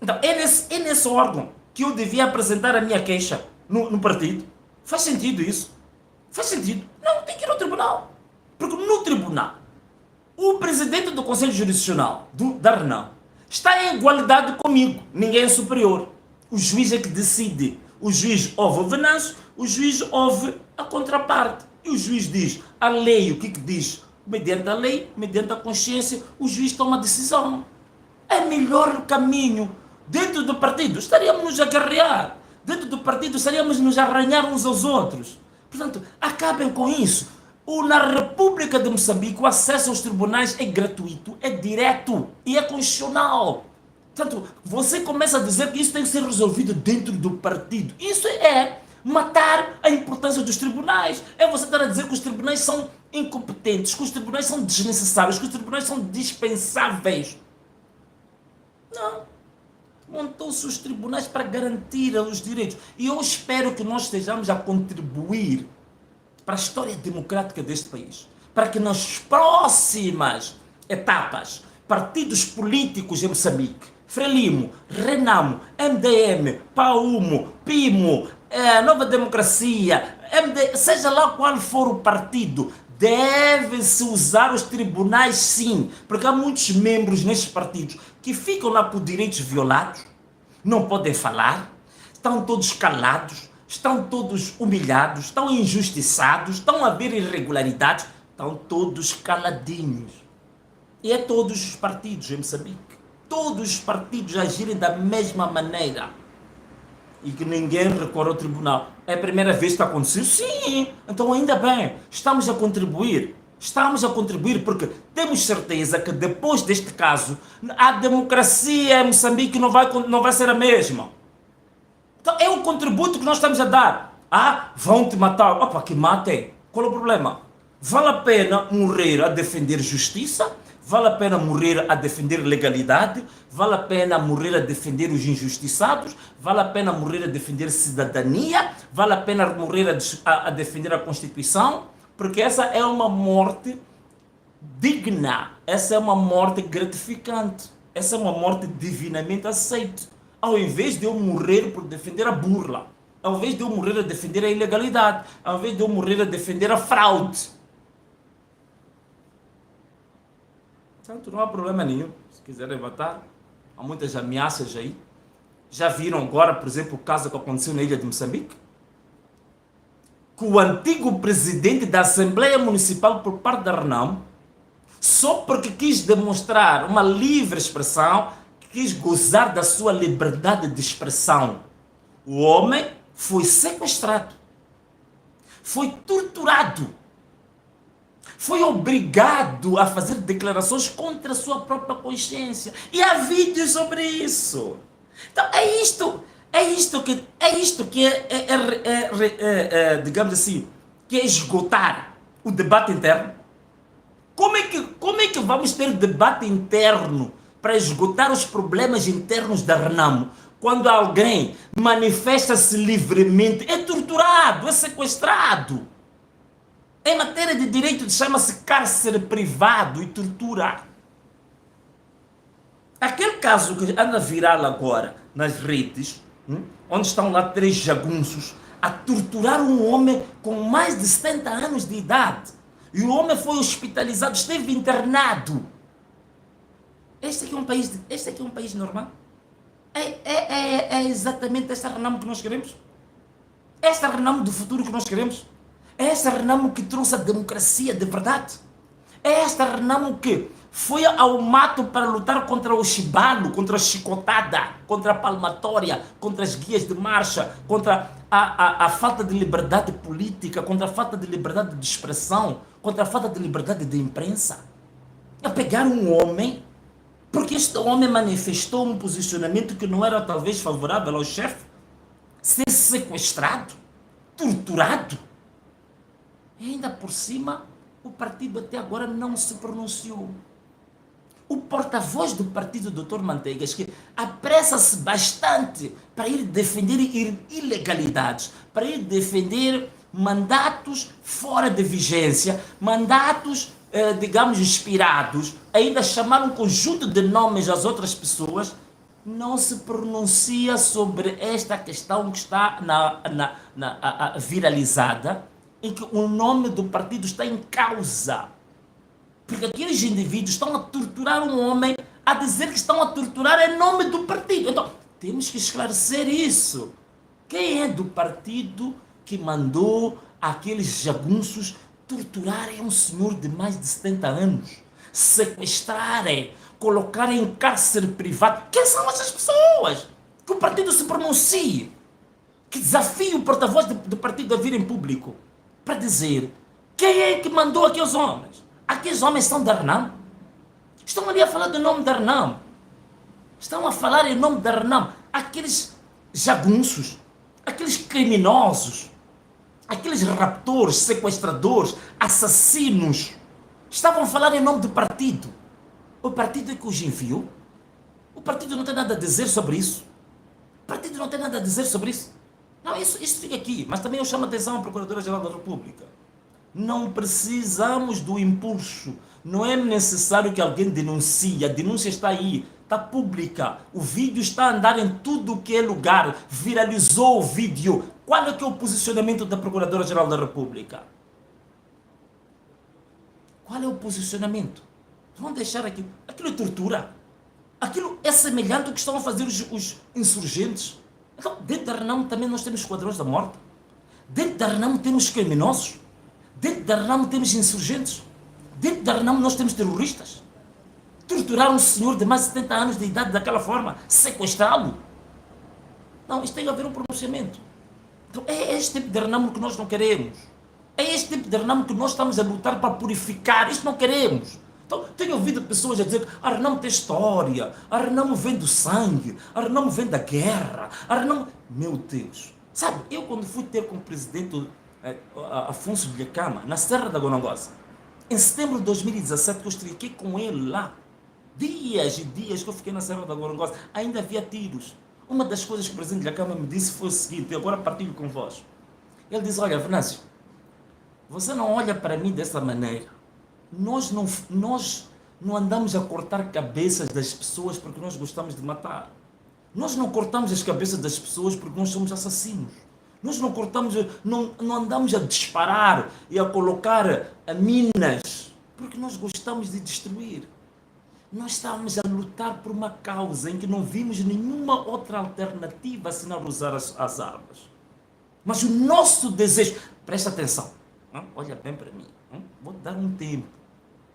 Então, é nesse órgão que eu devia apresentar a minha queixa no partido. Faz sentido isso? Faz sentido? Não, tem que ir ao tribunal. Porque no tribunal, o presidente do Conselho Jurisdicional da Renamo está em igualdade comigo. Ninguém é superior. O juiz é que decide. O juiz ouve o Venâncio, o juiz ouve a contraparte. E o juiz diz, a lei, o que diz? Mediante a lei, mediante a consciência, o juiz toma a decisão. É melhor caminho. Dentro do partido estaríamos nos a guerrear. Dentro do partido estaríamos nos a arranhar uns aos outros. Portanto, acabem com isso. Na República de Moçambique, o acesso aos tribunais é gratuito, é direto e é constitucional. Portanto, você começa a dizer que isso tem que ser resolvido dentro do partido. Isso é matar a importância dos tribunais. É você estar a dizer que os tribunais são incompetentes, que os tribunais são desnecessários, que os tribunais são dispensáveis. Não. Montou-se os tribunais para garantir os direitos. E eu espero que nós estejamos a contribuir para a história democrática deste país. Para que nas próximas etapas, partidos políticos em Moçambique, Frelimo, Renamo, MDM, PAUMO, PIMO, Nova Democracia, seja lá qual for o partido, deve-se usar os tribunais sim, porque há muitos membros nestes partidos que ficam lá por direitos violados, não podem falar, estão todos calados, estão todos humilhados, estão injustiçados, estão a haver irregularidades, estão todos caladinhos. E é todos os partidos em Moçambique. Todos os partidos agirem da mesma maneira. E que ninguém recorre ao tribunal. É a primeira vez que está acontecendo? Sim! Então ainda bem, estamos a contribuir. Estamos a contribuir porque temos certeza que depois deste caso, a democracia em Moçambique não vai ser a mesma. Então é um contributo que nós estamos a dar. Vão te matar. Opa, que matem. Qual é o problema? Vale a pena morrer a defender justiça? Vale a pena morrer a defender legalidade? Vale a pena morrer a defender os injustiçados? Vale a pena morrer a defender cidadania? Vale a pena morrer a defender a Constituição? Porque essa é uma morte digna. Essa é uma morte gratificante. Essa é uma morte divinamente aceita. Ao invés de eu morrer por defender a burla, ao invés de eu morrer a defender a ilegalidade, ao invés de eu morrer a defender a fraude. Portanto, não há problema nenhum. Se quiserem matar, há muitas ameaças aí. Já viram agora, por exemplo, o caso que aconteceu na ilha de Moçambique? Que o antigo presidente da Assembleia Municipal por parte da Renamo, só porque quis demonstrar uma livre expressão, quis gozar da sua liberdade de expressão, o homem foi sequestrado, foi torturado, foi obrigado a fazer declarações contra a sua própria consciência. E há vídeos sobre isso. Então é isto que digamos assim, que é esgotar o debate interno. Como é que vamos ter debate interno para esgotar os problemas internos da Renamo quando alguém manifesta-se livremente, é torturado, é sequestrado? Em matéria de direito chama-se cárcere privado e tortura. Aquele caso que anda viral agora nas redes, onde estão lá 3 jagunços a torturar um homem com mais de 70 anos de idade. E o homem foi hospitalizado, esteve internado. Este aqui é um país normal? É exatamente esta Renamo que nós queremos? Esta Renamo do futuro que nós queremos? É esta Renamo que trouxe a democracia de verdade? É esta Renamo que foi ao mato para lutar contra o chibalo, contra a chicotada, contra a palmatória, contra as guias de marcha, contra a falta de liberdade política, contra a falta de liberdade de expressão, contra a falta de liberdade de imprensa? É pegar um homem, porque este homem manifestou um posicionamento que não era talvez favorável ao chefe, ser sequestrado, torturado, e ainda por cima o partido até agora não se pronunciou. O porta-voz do partido, Dr. Manteigas, que apressa-se bastante para ir defender ilegalidades, para ir defender mandatos fora de vigência, mandatos, digamos, expirados, ainda chamar um conjunto de nomes às outras pessoas, não se pronuncia sobre esta questão que está viralizada, em que o nome do partido está em causa. Porque aqueles indivíduos estão a torturar um homem, a dizer que estão a torturar em nome do partido. Então, Temos que esclarecer isso. Quem é do partido que mandou aqueles jagunços torturarem um senhor de mais de 70 anos, sequestrarem, colocarem em cárcere privado? Quem são essas pessoas? Que o partido se pronuncie, que desafie o porta-voz do partido a vir em público para dizer quem é que mandou aqueles homens. Aqueles homens são da Renam. Estão ali a falar do nome da Renam. Estão a falar em nome da Renam. Aqueles jagunços, aqueles criminosos, aqueles raptores, sequestradores, assassinos, estavam a falar em nome do partido. O partido é que os enviou. O partido não tem nada a dizer sobre isso. O partido não tem nada a dizer sobre isso. Não, isso fica aqui. Mas também eu chamo a atenção à Procuradora-Geral da República. Não precisamos do impulso. Não é necessário que alguém denuncie. A denúncia está aí. Está pública. O vídeo está a andar em tudo que é lugar. Viralizou o vídeo. Qual é que é o posicionamento da Procuradora-Geral da República? Qual é o posicionamento? Vão deixar aquilo. Aquilo é tortura. Aquilo é semelhante ao que estão a fazer os insurgentes. Então, dentro da Renamo também nós temos esquadrões da morte. Dentro da Renamo temos criminosos. Dentro da Renamo temos insurgentes. Dentro da Renamo nós temos terroristas. Torturar um senhor de mais de 70 anos de idade daquela forma, sequestrá-lo. Não, isto tem a haver um pronunciamento. Então, é este tipo de Renamo que nós não queremos. É este tipo de Renamo que nós estamos a lutar para purificar. Isto não queremos. Então, tenho ouvido pessoas a dizer que a Renamo tem história, a Renamo vem do sangue, a Renamo vem da guerra, a Renamo... Meu Deus! Sabe, eu quando fui ter com o presidente Afonso de Lhakama, na Serra da Gorongosa, em setembro de 2017, que eu estive com ele lá, dias e dias que eu fiquei na Serra da Gorongosa, ainda havia tiros. Uma das coisas que o presidente de Lhakama me disse foi o seguinte, eu agora partilho com vós. Ele disse, olha, Venâncio, você não olha para mim dessa maneira. Nós não andamos a cortar cabeças das pessoas porque nós gostamos de matar. Nós não cortamos as cabeças das pessoas porque nós somos assassinos. Nós não cortamos, não andamos a disparar e a colocar minas porque nós gostamos de destruir. Nós estamos a lutar por uma causa em que não vimos nenhuma outra alternativa senão usar as armas. Mas o nosso desejo... Presta atenção. Olha bem para mim. Vou te dar um tempo.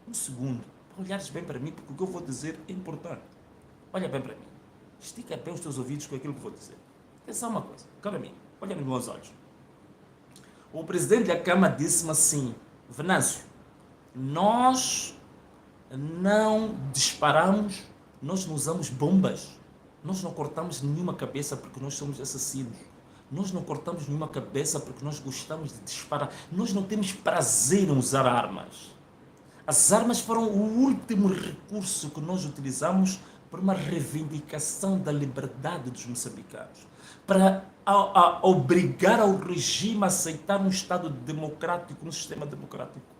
Um segundo. Para olhares bem para mim, porque o que eu vou dizer é importante. Olha bem para mim. Estica bem os teus ouvidos com aquilo que vou dizer. Atenção uma coisa. Cara mim. Olha nos meus olhos. O presidente da Câmara disse-me assim, Venâncio, nós não disparamos, nós não usamos bombas, nós não cortamos nenhuma cabeça porque nós somos assassinos, nós não cortamos nenhuma cabeça porque nós gostamos de disparar, nós não temos prazer em usar armas. As armas foram o último recurso que nós utilizamos para uma reivindicação da liberdade dos moçambicanos, para obrigar ao regime a aceitar um Estado democrático, um sistema democrático.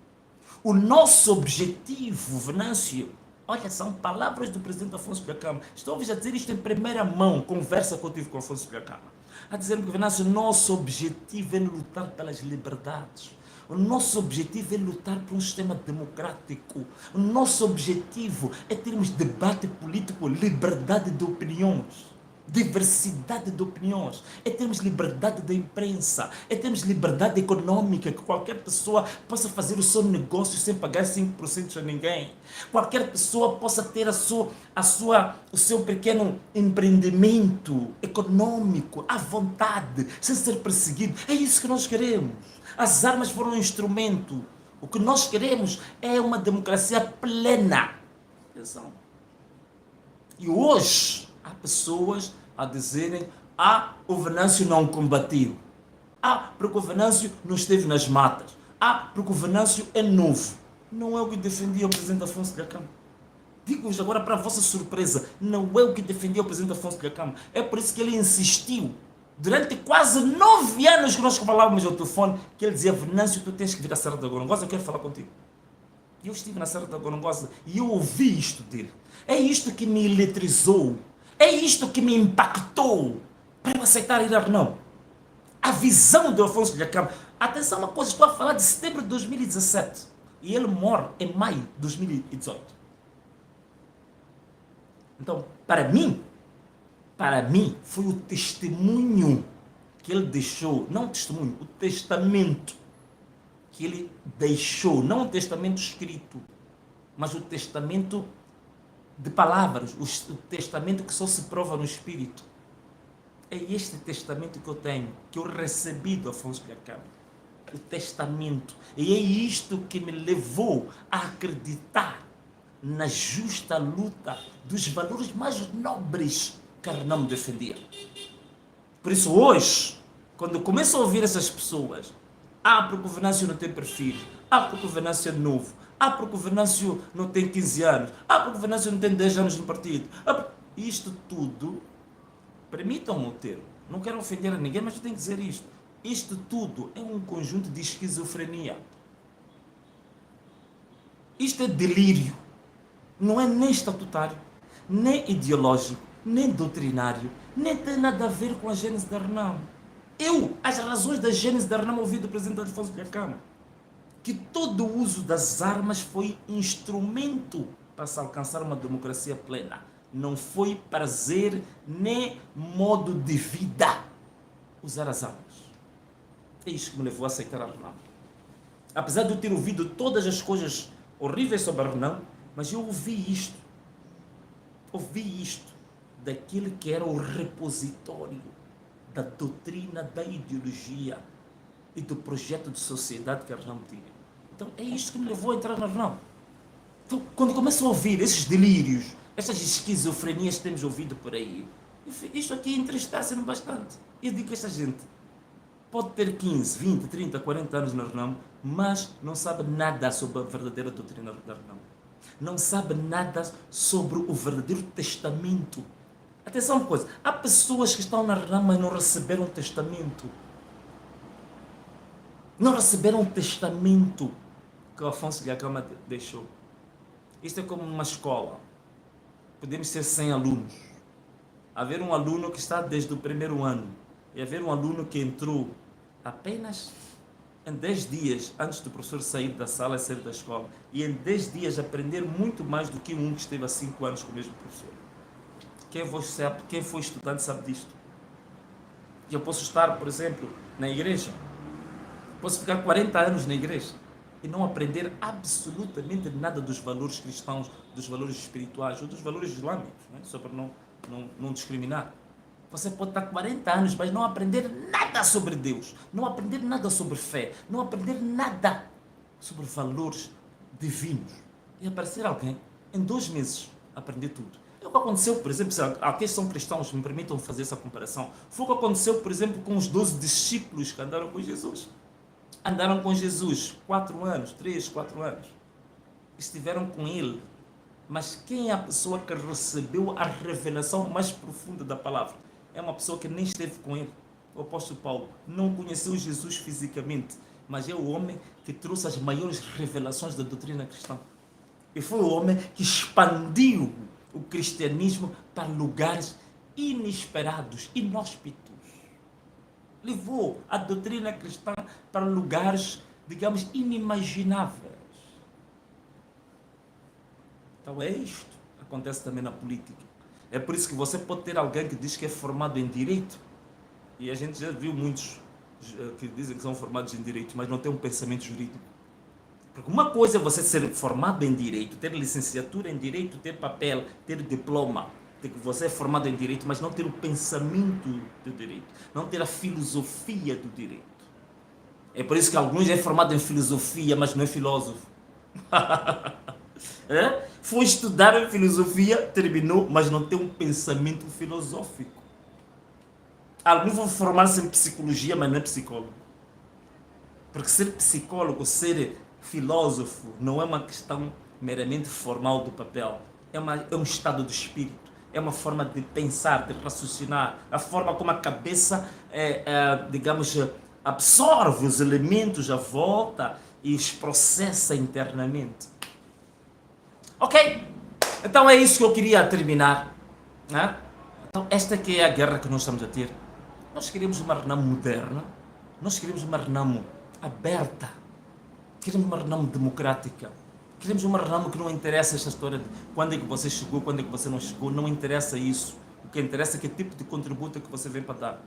O nosso objetivo, Venâncio, olha, são palavras do presidente Afonso de Lhakama. Estou-vos a dizer isto em primeira mão, conversa que eu tive com Afonso de Lhakama. A dizer-me que, Venâncio, o nosso objetivo é lutar pelas liberdades. O nosso objetivo é lutar por um sistema democrático. O nosso objetivo é termos debate político, liberdade de opiniões. Diversidade de opiniões, é termos liberdade da imprensa, é termos liberdade econômica, que qualquer pessoa possa fazer o seu negócio sem pagar 5% a ninguém, qualquer pessoa possa ter o seu pequeno empreendimento econômico à vontade, sem ser perseguido. É isso que nós queremos. As armas foram um instrumento. O que nós queremos é uma democracia plena. Atenção. E hoje há pessoas a dizerem, o Venâncio não combatiu. Porque o Venâncio não esteve nas matas. Porque o Venâncio é novo. Não é o que defendia o presidente Afonso de Lhakama. Digo-vos agora para a vossa surpresa, não é o que defendia o presidente Afonso de Lhakama. É por isso que ele insistiu, durante quase 9 anos que nós falávamos ao telefone, que ele dizia, Venâncio, tu tens que vir à Serra da Gorongosa, eu quero falar contigo. E eu estive na Serra da Gorongosa e eu ouvi isto dele. É isto que me eletrizou. É isto que me impactou para eu aceitar ir a Renamo. A visão de Afonso de Lhakama. Atenção uma coisa, estou a falar de setembro de 2017. E ele morre em maio de 2018. Então, para mim, para mim, foi o testemunho que ele deixou, não o testemunho, o testamento que ele deixou, não o testamento escrito, mas o testamento de palavras, o testamento que só se prova no Espírito. É este testamento que eu tenho, que eu recebi do Afonso Dhlakama. O testamento. E é isto que me levou a acreditar na justa luta dos valores mais nobres que Arnão defendia. Por isso hoje, quando eu começo a ouvir essas pessoas, porque o Venâncio não tem perfil, porque o Venâncio é novo, porque o Venâncio não tem 15 anos, porque o Venâncio não tem 10 anos no partido, isto tudo, permitam-me o termo, não quero ofender a ninguém, mas eu tenho que dizer isto. Isto tudo é um conjunto de esquizofrenia. Isto é delírio. Não é nem estatutário, nem ideológico, nem doutrinário, nem tem nada a ver com a gênese de Arnão. As razões da gênese de Arnão ouvi do presidente Afonso Dhlakama, que todo o uso das armas foi instrumento para se alcançar uma democracia plena. Não foi prazer nem modo de vida usar as armas. É isso que me levou a aceitar Arnão. Apesar de eu ter ouvido todas as coisas horríveis sobre Arnão, mas eu ouvi isto daquele que era o repositório da doutrina, da ideologia e do projeto de sociedade que Arnão tinha. Então é isto que me levou a entrar no Arnão. Então, quando começo a ouvir esses delírios, essas esquizofrenias que temos ouvido por aí, isto aqui entristece-me bastante. Eu digo que esta gente pode ter 15, 20, 30, 40 anos no Arnão, mas não sabe nada sobre a verdadeira doutrina do Arnão. Não sabe nada sobre o verdadeiro testamento. Atenção uma coisa, há pessoas que estão na Arnão, mas não receberam testamento. Não receberam o testamento que o Afonso Dhlakama deixou. Isto é como uma escola. Podemos ser 100 alunos. Haver um aluno que está desde o primeiro ano e haver um aluno que entrou apenas em 10 dias antes do professor sair da sala e sair da escola, e em 10 dias aprender muito mais do que um que esteve há 5 anos com o mesmo professor. Quem foi estudante sabe disto. Eu posso estar, por exemplo, na igreja, posso ficar 40 anos na igreja e não aprender absolutamente nada dos valores cristãos, dos valores espirituais ou dos valores islâmicos, né? Só para não discriminar. Você pode estar 40 anos, mas não aprender nada sobre Deus, não aprender nada sobre fé, não aprender nada sobre valores divinos. E aparecer alguém, em 2 meses, aprender tudo. É o que aconteceu, por exemplo, se aqueles são cristãos, me permitam fazer essa comparação, foi o que aconteceu, por exemplo, com os 12 discípulos que andaram com Jesus. Andaram com Jesus 4 anos, 3, 4 anos. Estiveram com ele. Mas quem é a pessoa que recebeu a revelação mais profunda da palavra? É uma pessoa que nem esteve com ele. O apóstolo Paulo não conheceu Jesus fisicamente, mas é o homem que trouxe as maiores revelações da doutrina cristã. E foi o homem que expandiu o cristianismo para lugares inesperados, inóspitos. Levou a doutrina cristã para lugares, digamos, inimagináveis. Então é isto que acontece também na política. É por isso que você pode ter alguém que diz que é formado em Direito, e a gente já viu muitos que dizem que são formados em Direito, mas não tem um pensamento jurídico. Porque uma coisa é você ser formado em Direito, ter licenciatura em Direito, ter papel, ter diploma, de que você é formado em Direito, mas não ter o pensamento do Direito, não ter a filosofia do Direito. É por isso que alguns é formado em filosofia, mas não é filósofo. Foi estudar a filosofia, terminou, mas não tem um pensamento filosófico. Alguns vão formar-se em psicologia, mas não é psicólogo. Porque ser psicólogo, ser filósofo, não é uma questão meramente formal do papel. É um estado de espírito. É uma forma de pensar, de raciocinar. A forma como a cabeça, digamos, absorve os elementos à volta e os processa internamente. Ok? Então é isso que eu queria terminar. Né? Então esta que é a guerra que nós estamos a ter. Nós queremos uma Renamo moderna. Nós queremos uma Renamo aberta. Queremos uma Renamo democrática. Queremos uma Renamo que não interessa esta história de quando é que você chegou, quando é que você não chegou. Não interessa isso. O que interessa é que tipo de contributo que você vem para dar.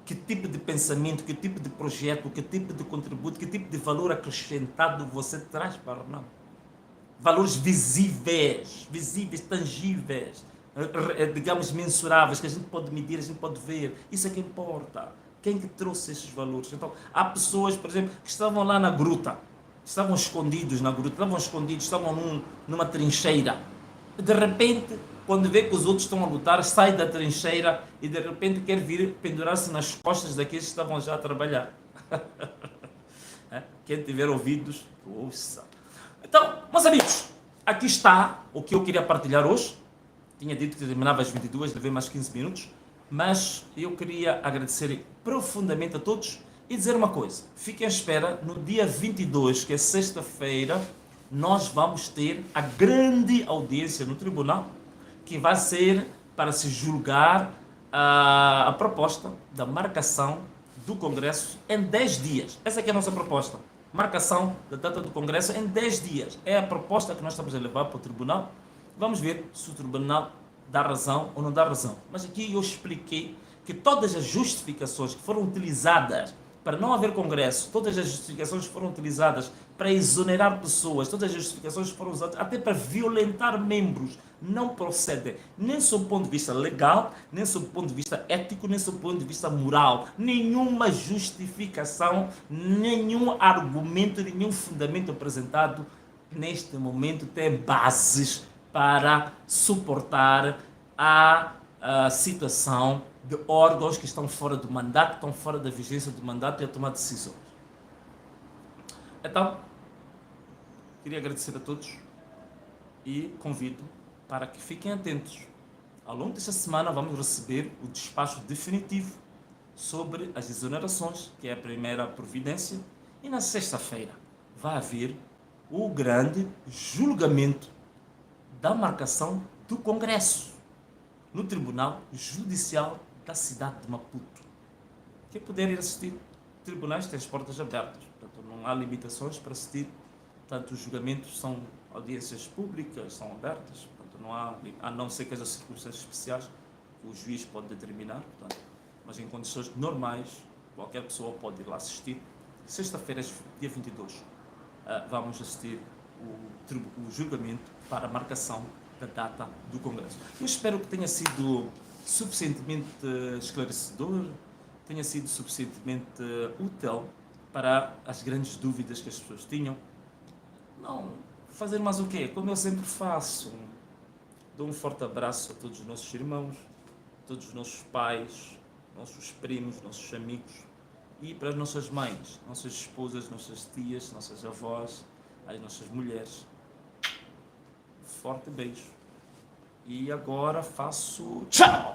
Que tipo de pensamento, que tipo de projeto, que tipo de contributo, que tipo de valor acrescentado você traz para a reunião. Valores visíveis, tangíveis, digamos mensuráveis, que a gente pode medir, a gente pode ver. Isso é que importa. Quem que trouxe esses valores? Então, há pessoas, por exemplo, que estavam lá na gruta, estavam escondidos na gruta, estavam numa trincheira. De repente, quando vê que os outros estão a lutar, sai da trincheira e de repente quer vir pendurar-se nas costas daqueles que estavam já a trabalhar. Quem tiver ouvidos, ouça. Então, meus amigos, aqui está o que eu queria partilhar hoje. Tinha dito que terminava às 22, levei mais 15 minutos. Mas eu queria agradecer profundamente a todos e dizer uma coisa. Fiquem à espera, no dia 22, que é sexta-feira, nós vamos ter a grande audiência no tribunal, que vai ser para se julgar a proposta da marcação do Congresso em 10 dias. Essa aqui é a nossa proposta. Marcação da data do Congresso em 10 dias. É a proposta que nós estamos a levar para o tribunal. Vamos ver se o tribunal dá razão ou não dá razão. Mas aqui eu expliquei que todas as justificações que foram utilizadas para não haver Congresso, todas as justificações que foram utilizadas para exonerar pessoas, todas as justificações que foram usadas até para violentar membros, não procedem, nem sob o ponto de vista legal, nem sob o ponto de vista ético, nem sob o ponto de vista moral. Nenhuma justificação, nenhum argumento, nenhum fundamento apresentado neste momento tem bases para suportar a situação de órgãos que estão fora do mandato, estão fora da vigência do mandato e a tomar decisões. Então, queria agradecer a todos e convido para que fiquem atentos. Ao longo desta semana vamos receber o despacho definitivo sobre as exonerações, que é a primeira providência, e na sexta-feira vai haver o grande julgamento da marcação do Congresso no Tribunal Judicial da cidade de Maputo. Quem puder ir assistir, tribunais têm as portas abertas, portanto não há limitações para assistir, portanto os julgamentos são audiências públicas, são abertas, portanto não há, a não ser que haja circunstâncias especiais que o juiz pode determinar, portanto, mas em condições normais qualquer pessoa pode ir lá assistir. Sexta-feira, dia 22, vamos assistir o julgamento para a marcação da data do Congresso. Eu espero que tenha sido suficientemente esclarecedor, tenha sido suficientemente útil para as grandes dúvidas que as pessoas tinham. Não, fazer mais o quê? Como eu sempre faço. Dou um forte abraço a todos os nossos irmãos, a todos os nossos pais, nossos primos, nossos amigos e para as nossas mães, nossas esposas, nossas tias, nossas avós, as nossas mulheres. Forte beijo. E agora faço tchau!